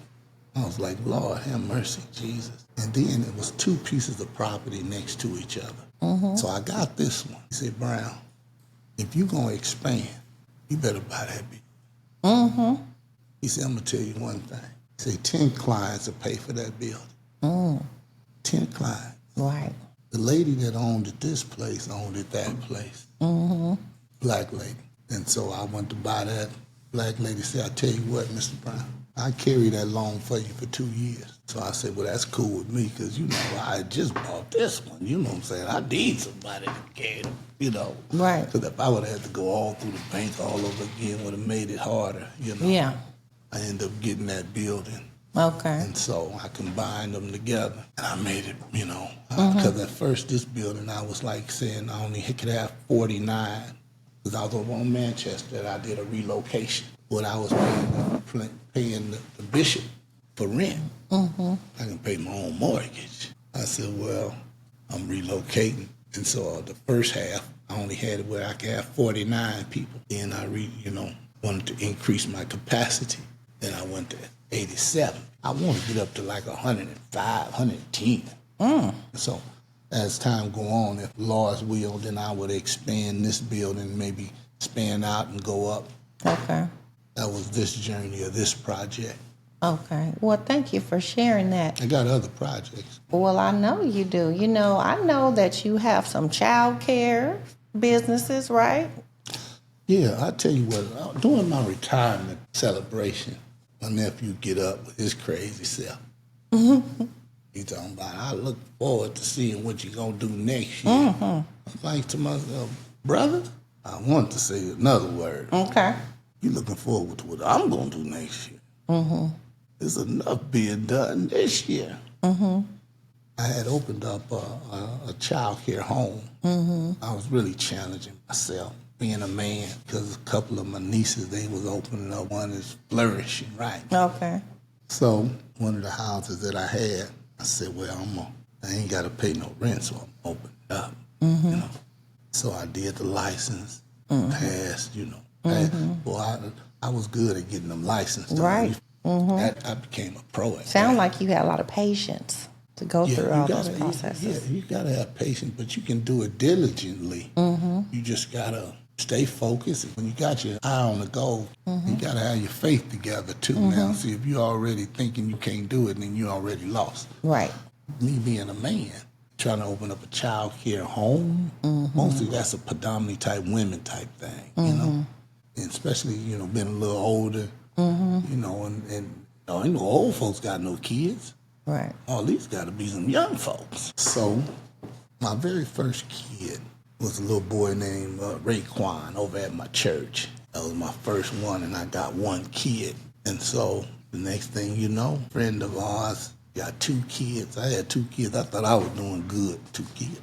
S2: I was like, Lord, have mercy, Jesus. And then it was two pieces of property next to each other. So I got this one. He said, Brown, if you're going to expand, you better buy that building. He said, I'm going to tell you one thing. He said, 10 clients will pay for that building. 10 clients.
S1: Right.
S2: The lady that owned it, this place, owned it that place. Black lady. And so I went to buy that. Black lady said, I tell you what, Mr. Brown, I carry that loan for you for 2 years. So I said, well, that's cool with me because, you know, I just bought this one. You know what I'm saying? I need somebody to carry it, you know.
S1: Right.
S2: Because if I would have had to go all through the bank all over again, would have made it harder, you know.
S1: Yeah.
S2: I ended up getting that building.
S1: Okay.
S2: And so I combined them together. And I made it, you know. Because at first, this building, I was like saying I only could have 49. Because I was over on Manchester and I did a relocation. When I was paying the bishop for rent, I can pay my own mortgage. I said, well, I'm relocating. And so the first half, I only had it where I could have 49 people. Then I, wanted to increase my capacity. Then I went to 87. I want to get up to like 105, 110. So as time go on, if Lord's will, then I would expand this building, maybe expand out and go up.
S1: Okay.
S2: That was this journey of this project.
S1: Okay. Well, thank you for sharing that.
S2: I got other projects.
S1: Well, I know you do. You know, I know that you have some child care businesses, right?
S2: Yeah, I tell you what, during my retirement celebration, my nephew get up with his crazy self. He talking about, I look forward to seeing what you're going to do next year. I'm like to myself, brother, I want to say another word.
S1: Okay.
S2: You looking forward to what I'm going to do next year. There's enough being done this year. I had opened up a child care home. I was really challenging myself, being a man, because a couple of my nieces, they was opening up. One is flourishing, right?
S1: Okay.
S2: So one of the houses that I had, I said, well, I ain't got to pay no rent, so I'm opening it up. You know. So I did the license, passed, Well, I was good at getting them licensed.
S1: Right.
S2: I became a pro at that.
S1: Sound like you had a lot of patience to go through all those processes.
S2: You got to have patience, but you can do it diligently. You just got to stay focused. When you got your eye on the goal, you got to have your faith together, too. Now, see, if you're already thinking you can't do it, then you're already lost.
S1: Right.
S2: Me being a man, trying to open up a child care home, mostly that's a predominantly type women type thing, you know. And especially, being a little older, and I know old folks got no kids.
S1: Right.
S2: All these got to be some young folks. So my very first kid was a little boy named Raekwon over at my church. That was my first one, and I got one kid. And so the next thing you know, a friend of ours got 2 kids. I had 2 kids. I thought I was doing good, 2 kids.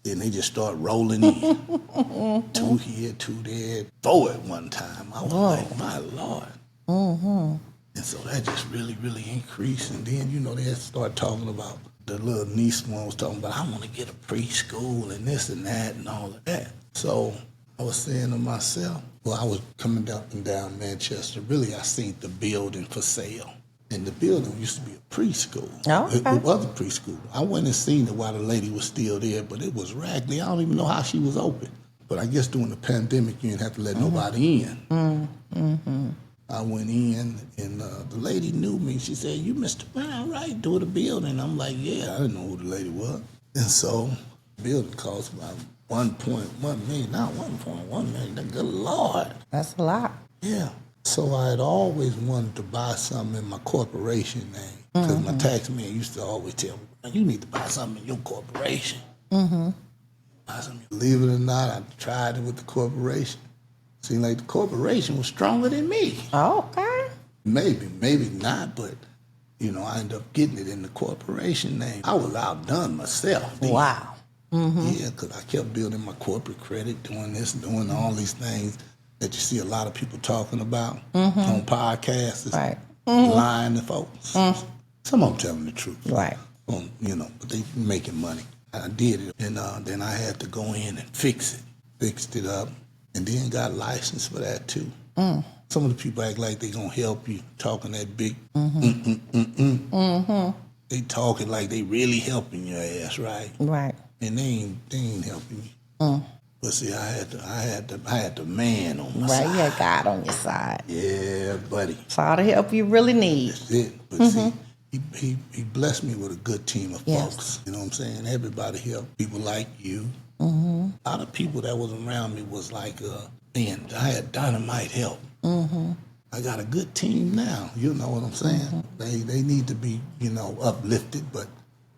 S2: Then they just start rolling in. 2 here, 2 there, 4 at one time. I was like, my Lord. And so that just really, really increased. And then, they had to start talking about, the little niece one was talking about, I want to get a preschool and this and that and all of that. So I was saying to myself, well, I was coming up and down Manchester. Really, I seen the building for sale. And the building used to be a preschool.
S1: Oh, okay.
S2: It was a preschool. I went and seen it while the lady was still there, but it was raggedy. I don't even know how she was open. But I guess during the pandemic, you didn't have to let nobody in. I went in, and the lady knew me. She said, you Mr. Brown, right? Do the building. I'm like, yeah, I didn't know who the lady was. And so the building cost about $1.1 million, not $1.1 million. Good Lord.
S1: That's a lot.
S2: Yeah. So I had always wanted to buy something in my corporation name. Because my tax man used to always tell me, you need to buy something in your corporation. Buy something. Believe it or not, I tried it with the corporation. Seemed like the corporation was stronger than me.
S1: Okay.
S2: Maybe not, but I ended up getting it in the corporation name. I was outdone myself. Then.
S1: Wow.
S2: Yeah, because I kept building my corporate credit, doing this, doing all these things that you see a lot of people talking about on podcasts,
S1: Right.
S2: lying to folks. Some of them telling the truth.
S1: Right.
S2: But they making money. I did it, and then I had to go in and fix it. Fixed it up, and then got licensed for that too. Some of the people act like they gonna help you, talking that big They talking like they really helping your ass, right?
S1: Right.
S2: And they ain't helping you. But see, I had the man on my side.
S1: Right. You had God on your side.
S2: Yeah, buddy.
S1: It's all the help you really need.
S2: That's it. But see, he blessed me with a good team of
S1: Yes.
S2: folks. You know what I'm saying? Everybody helped. People like you. A lot of people that was around me was like, man, I had dynamite help. I got a good team now. You know what I'm saying? They need to be, uplifted, but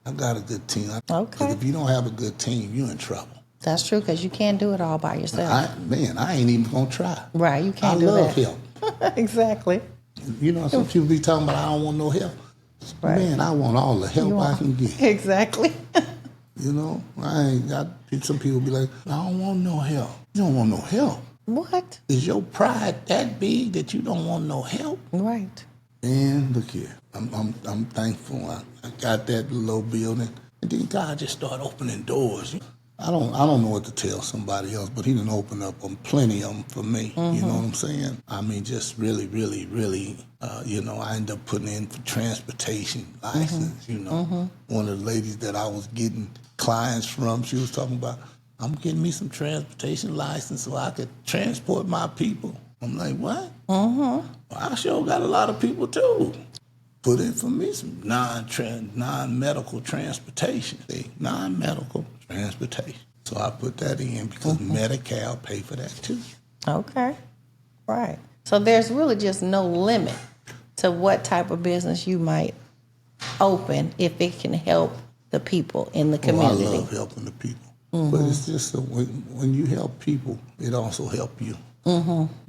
S2: I got a good team.
S1: Okay.
S2: 'Cause if you don't have a good team, you're in trouble.
S1: That's true, because you can't do it all by yourself.
S2: I ain't even gonna try.
S1: Right. You
S2: I
S1: can't do
S2: love
S1: that.
S2: help.
S1: Exactly.
S2: Some people be talking about I don't want no help.
S1: Right.
S2: Man, I want all the help I can get.
S1: Exactly.
S2: I ain't got. Some people be like, I don't want no help. You don't want no help.
S1: What?
S2: Is your pride that big that you don't want no help?
S1: Right.
S2: And look here, I'm thankful. I got that little building, and then God just started opening doors. I don't know what to tell somebody else, but He didn't open up plenty of them for me. You know what I'm saying? I mean, just really, really, really. I ended up putting in for transportation license. One of the ladies that I was getting clients from, she was talking about, I'm getting me some transportation license so I could transport my people. I'm like, what? Well, I sure got a lot of people too. Put in for me some non-medical transportation. See, non-medical transportation. So I put that in because Medi-Cal pay for that too.
S1: Okay. Right. So there's really just no limit to what type of business you might open if it can help the people in the community.
S2: I love helping the people. But it's just when you help people, it also help you.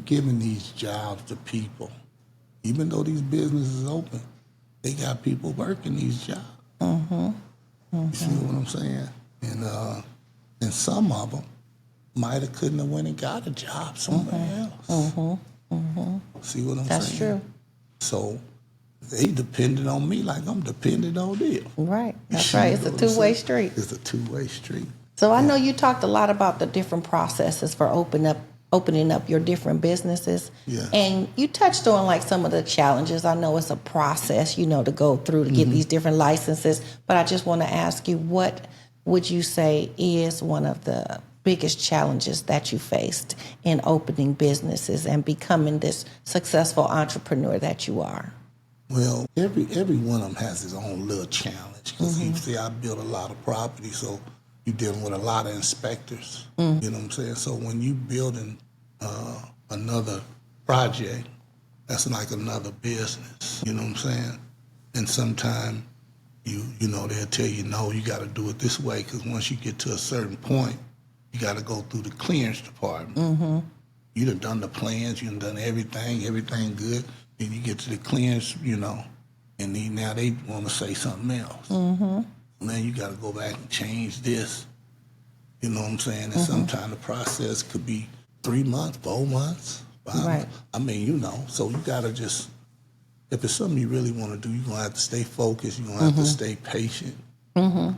S2: Giving these jobs to people. Even though these businesses open, they got people working these jobs. You see what I'm saying? And some of them might have couldn't have went and got a job somewhere else. See what I'm saying?
S1: That's true.
S2: So they depended on me like I'm dependent on them.
S1: Right. That's right. It's a two-way street.
S2: It's a two-way street.
S1: So I know you talked a lot about the different processes for opening up your different businesses.
S2: Yeah.
S1: And you touched on like some of the challenges. I know it's a process, to go through to get these different licenses. But I just want to ask you, what would you say is one of the biggest challenges that you faced in opening businesses and becoming this successful entrepreneur that you are?
S2: Well, every one of them has its own little challenge. Because you see, I built a lot of property, so you're dealing with a lot of inspectors. You know what I'm saying? So when you building another project, that's like another business. You know what I'm saying? And sometimes they'll tell you, no, you got to do it this way, because once you get to a certain point, you got to go through the clearance department. You done the plans, you done everything good. Then you get to the clearance, and then now they want to say something else. Now you got to go back and change this. You know what I'm saying? And sometimes the process could be 3 months, 4 months, 5
S1: Right.
S2: months. I mean, so you got to just, if it's something you really want to do, you're going to have to stay focused. You're going to have to stay patient and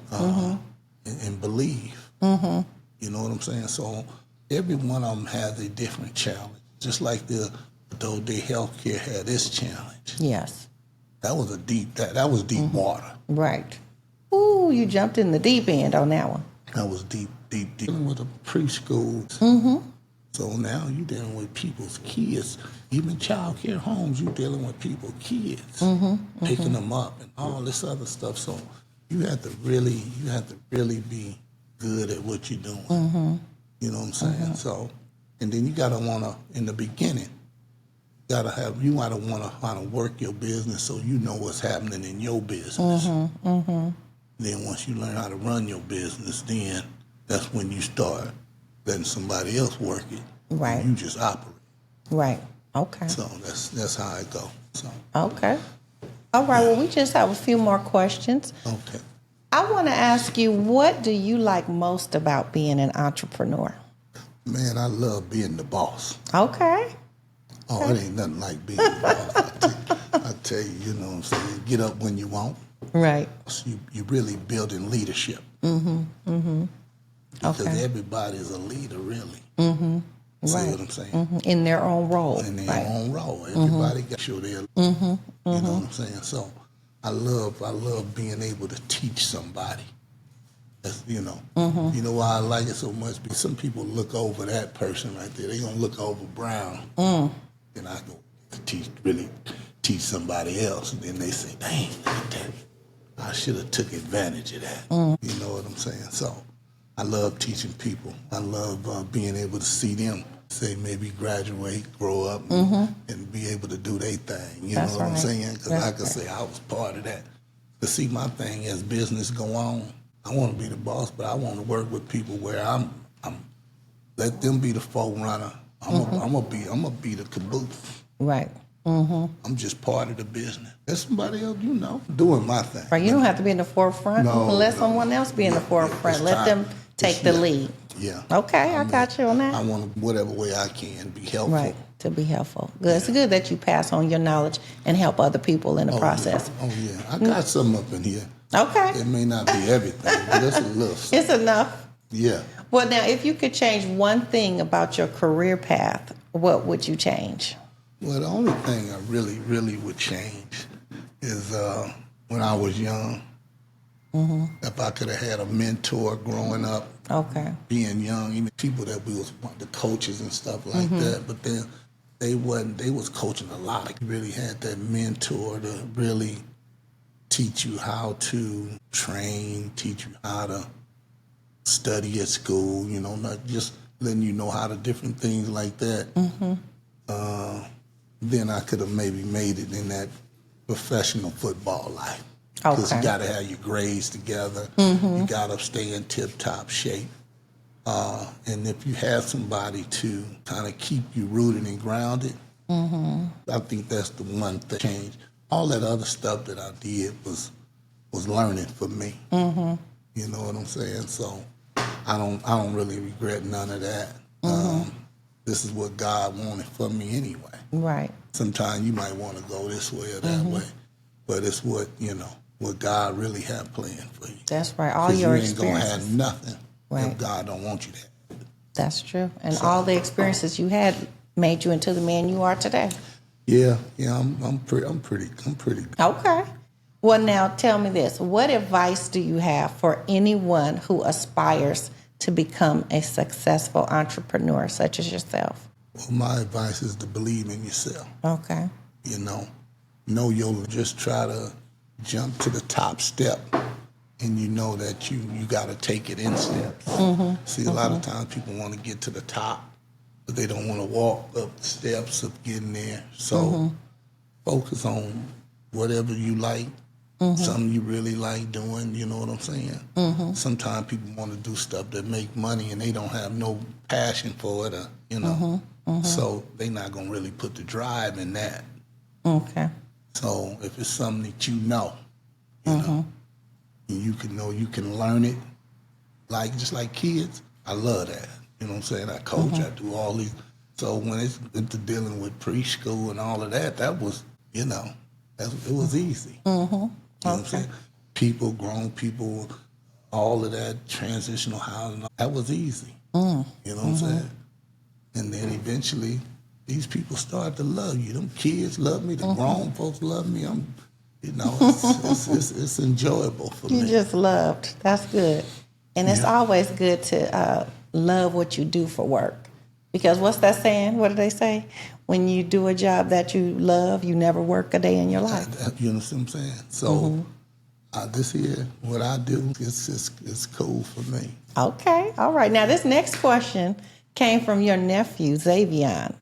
S2: believe. You know what I'm saying? So every one of them has a different challenge. Just like the healthcare had its challenge.
S1: Yes.
S2: That was that was deep water.
S1: Right. Ooh, you jumped in the deep end on that one.
S2: That was deep. Dealing with the preschools. So now you're dealing with people's kids. Even child care homes, you're dealing with people's kids. Picking them up and all this other stuff. So you have to really be good at what you're doing. You know what I'm saying? So, and then you gotta wanna, in the beginning, You gotta want to how to work your business so you know what's happening in your business. Then once you learn how to run your business, then that's when you start letting somebody else work it.
S1: Right.
S2: And you just operate.
S1: Right. Okay.
S2: So that's how I go. So
S1: Okay. All right. Well, we just have a few more questions.
S2: okay.
S1: I want to ask you, what do you like most about being an entrepreneur?
S2: Man, I love being the boss.
S1: Okay.
S2: Oh, it ain't nothing like being the boss. I tell you, you know what I'm saying? Get up when you want.
S1: Right.
S2: So you really building leadership. Because
S1: Okay.
S2: everybody's a leader, really. See
S1: Right.
S2: what I'm saying?
S1: In their own role.
S2: In their
S1: Right.
S2: own role. Everybody got sure they're, you know what I'm saying? So I love being able to teach somebody. That's, you know why I like it so much? Because some people look over that person right there. They're going to look over Brown. And I go really teach somebody else. And then they say, dang, look at that. I should have took advantage of that. You know what I'm saying? So I love teaching people. I love being able to see them, say, maybe graduate, grow up, and be able to do their thing. You
S1: That's
S2: know what I'm
S1: right.
S2: saying? Because I can say I was part of that. To see my thing as business go on, I want to be the boss, but I want to work with people where I'm let them be the forerunner. I'm gonna be the caboose.
S1: Right.
S2: I'm just part of the business. There's somebody else, doing my thing.
S1: Right. You don't have to be in the forefront. Let someone else be in the forefront.
S2: it's
S1: Let
S2: time.
S1: them take the lead.
S2: Yeah.
S1: Okay, I got you on that.
S2: I want to, whatever way I can, be helpful.
S1: Right, to be helpful. Good. It's good that you pass on your knowledge and help other people in the process.
S2: Yeah. Oh, yeah. I got something up in here.
S1: Okay.
S2: It may not be everything, but it's a little something.
S1: It's enough.
S2: Yeah.
S1: Well, now, if you could change one thing about your career path, what would you change?
S2: Well, the only thing I really, really would change is when I was young, if I could have had a mentor growing up,
S1: Okay.
S2: being young, even people that we was the coaches and stuff like that, but then they was coaching a lot. Like, really had that mentor to really teach you how to train, teach you how to study at school, not just letting you know how to different things like that. Then I could have maybe made it in that professional football life. Because you got to have your grades together. You got to stay in tip-top shape. And if you have somebody to kind of keep you rooted and grounded, I think that's the one thing change. All that other stuff that I did was learning for me. You know what I'm saying? So I don't really regret none of that. This is what God wanted for me anyway.
S1: Right.
S2: Sometimes you might want to go this way or that way, but it's what God really had planned for you.
S1: That's right. All your experiences.
S2: You ain't gonna have nothing
S1: Right.
S2: if God don't want you to.
S1: That's true. And all the experiences you had made you into the man you are today.
S2: Yeah. I'm pretty.
S1: Okay. Well, now tell me this. What advice do you have for anyone who aspires to become a successful entrepreneur such as yourself?
S2: Well, my advice is to believe in yourself.
S1: Okay.
S2: Know you'll just try to jump to the top step, and you know that you got to take it in steps. See, a lot of times people want to get to the top, but they don't want to walk up the steps of getting there. So focus on whatever you like, something you really like doing, you know what I'm saying? Sometimes people want to do stuff that make money and they don't have no passion for it, so they're not going to really put the drive in that.
S1: Okay.
S2: So if it's something that you know, and you can learn it, just like kids, I love that. You know what I'm saying? I coach, I do all these. So when it's into dealing with preschool and all of that, that was, it was easy. You know what I'm saying? People, grown people, all of that, transitional housing, that was easy. You know what I'm saying? And then eventually, these people started to love you. Them kids love me. The grown folks love me. It's enjoyable for me.
S1: You just loved. That's good. And it's always good to love what you do for work. Because what's that saying? What do they say? When you do a job that you love, you never work a day in your life.
S2: You understand what I'm saying? So this here, what I do, it's cool for me.
S1: Okay. All right. Now, this next question came from your nephew, Xavier.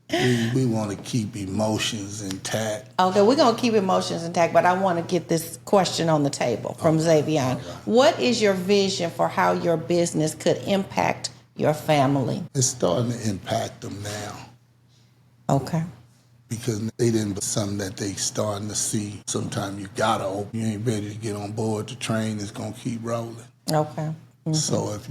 S2: We want to keep emotions intact.
S1: Okay, we're going to keep emotions intact, but I want to get this question on the table from Xavier.
S2: Right.
S1: What is your vision for how your business could impact your family?
S2: It's starting to impact them now.
S1: Okay.
S2: Because they didn't do something that they starting to see. Sometimes you gotta open. You ain't ready to get on board. The train is gonna keep rolling.
S1: Okay.
S2: So if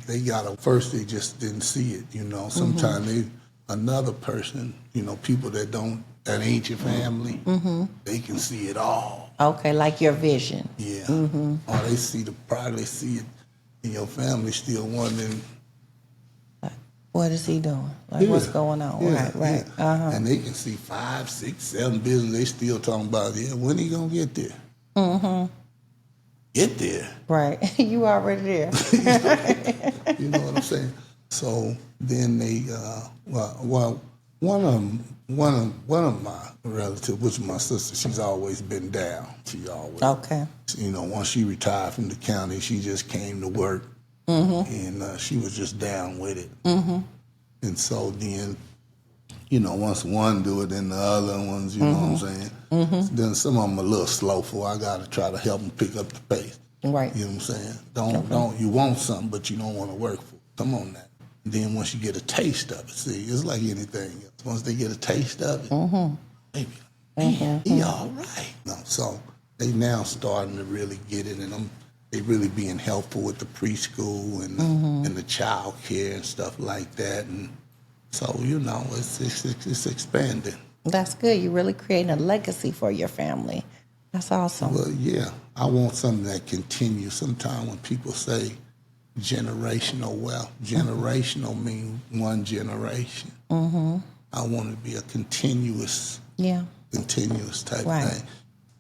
S2: they got first they just didn't see it. Sometimes another person. People that ain't your family. They can see it all.
S1: Okay, like your vision.
S2: Yeah. Or they probably see it in your family. Still wondering.
S1: What is he doing? Like, what's going on?
S2: Yeah,
S1: Right.
S2: yeah. And they can see 5, 6, 7 business. They still talking about, when he gonna get there? Get there.
S1: Right. You already there.
S2: You know what I'm saying? So then they, one of my relatives, which is my sister, she's always been down. She always.
S1: Okay.
S2: Once she retired from the county, she just came to work. And she was just down with it. And so then, once one do it, then the other ones, you know what I'm saying? Then some of them a little slow for. I got to try to help them pick up the pace.
S1: Right.
S2: You know what I'm saying? Don't you want something, but you don't want to work for it. Come on now. Then once you get a taste of it, see, it's like anything else. Once they get a taste of it, maybe he all right. So they now starting to really get it, and they really being helpful with the preschool and the child care and stuff like that. And so, it's expanding.
S1: That's good. You're really creating a legacy for your family. That's awesome.
S2: Well, yeah. I want something that continues. Sometimes when people say generational wealth, generational means one generation. I want to be a continuous type thing.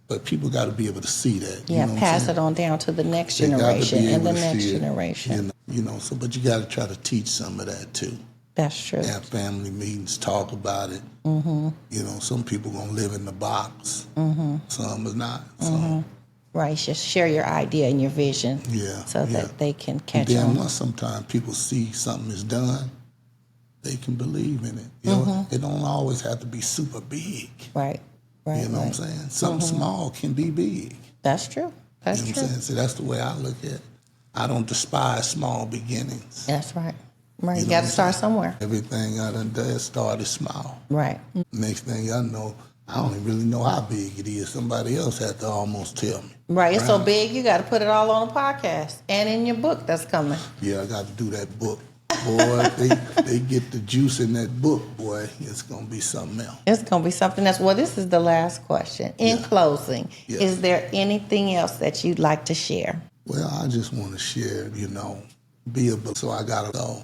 S2: But people got to be able to see that.
S1: Yeah, pass it on down to the next generation and the next generation.
S2: But you got to try to teach some of that too.
S1: That's true.
S2: Have family meetings, talk about it. Some people gonna live in the box. Some is not. So.
S1: Right, just share your idea and your vision.
S2: Yeah.
S1: So that they can catch
S2: and then
S1: on.
S2: Once sometimes people see something is done, they can believe in it. It don't always have to be super big.
S1: Right.
S2: You know what I'm saying? Something small can be big.
S1: That's true. That's
S2: you know
S1: true.
S2: What I'm saying? So that's the way I look at it. I don't despise small beginnings.
S1: That's right. Right. You got to start somewhere.
S2: Everything I done done started small.
S1: Right.
S2: Next thing I know, I don't even really know how big it is. Somebody else had to almost tell me.
S1: Right. It's so big, you got to put it all on a podcast and in your book that's coming.
S2: Yeah, I got to do that book. Boy, they get the juice in that book, boy, it's going to be something else.
S1: It's going to be something else. Well, this is the last question. In closing, is there anything else that you'd like to share?
S2: Well, I just want to share, so I got to go.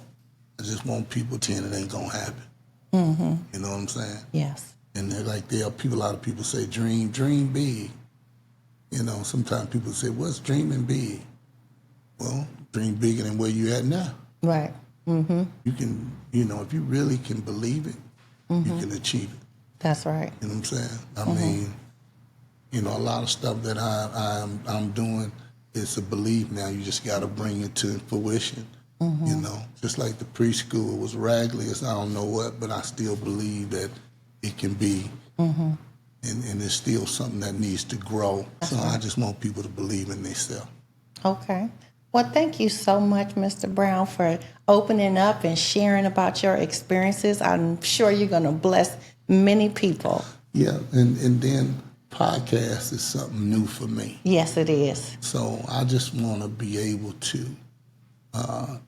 S2: I just want people to it ain't going to happen. You know what I'm saying?
S1: Yes.
S2: And they're like, a lot of people say, dream big. Sometimes people say, what's dreaming big? Well, dream bigger than where you at now.
S1: Right.
S2: You can, if you really can believe it, you can achieve it.
S1: That's right.
S2: You know what I'm saying? I mean, a lot of stuff that I'm doing is a belief now. You just got to bring it to fruition. Just like the preschool was raggedy as I don't know what, but I still believe that it can be, and it's still something that needs to grow. That's right. I just want people to believe in themselves.
S1: Okay. Well, thank you so much, Mr. Brown, for opening up and sharing about your experiences. I'm sure you're going to bless many people.
S2: Yeah, and then podcast is something new for me.
S1: Yes, it is.
S2: So I just want to be able to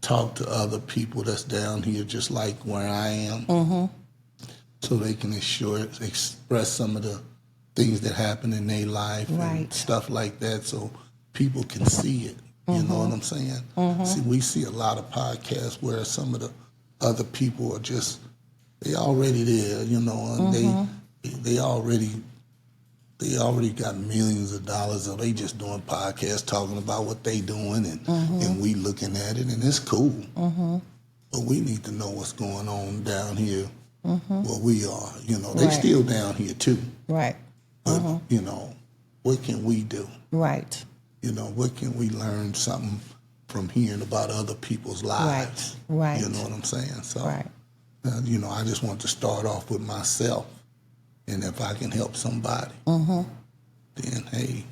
S2: talk to other people that's down here just like where I am, so they can express some of the things that happen in their life and stuff like that, so people can see it. You know what I'm saying? See, we see a lot of podcasts where some of the other people are just, they already there, and they already got millions of dollars, or they just doing podcasts talking about what they doing, and we looking at it, and it's cool. But we need to know what's going on down here where we are. They still down here too.
S1: Right.
S2: But, what can we do?
S1: Right.
S2: What can we learn something from hearing about other people's lives.
S1: Right.
S2: You know what I'm saying? So,
S1: Right.
S2: you know, I just want to start off with myself. And if I can help somebody, then hey,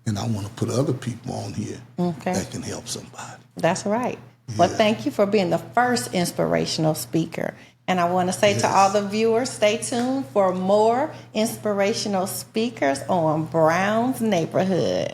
S2: and I want to put other people on here that can help somebody.
S1: That's right. Well, thank you for being the first inspirational speaker. And I want to say to all the viewers, stay tuned for more inspirational speakers on Brown's Neighborhood.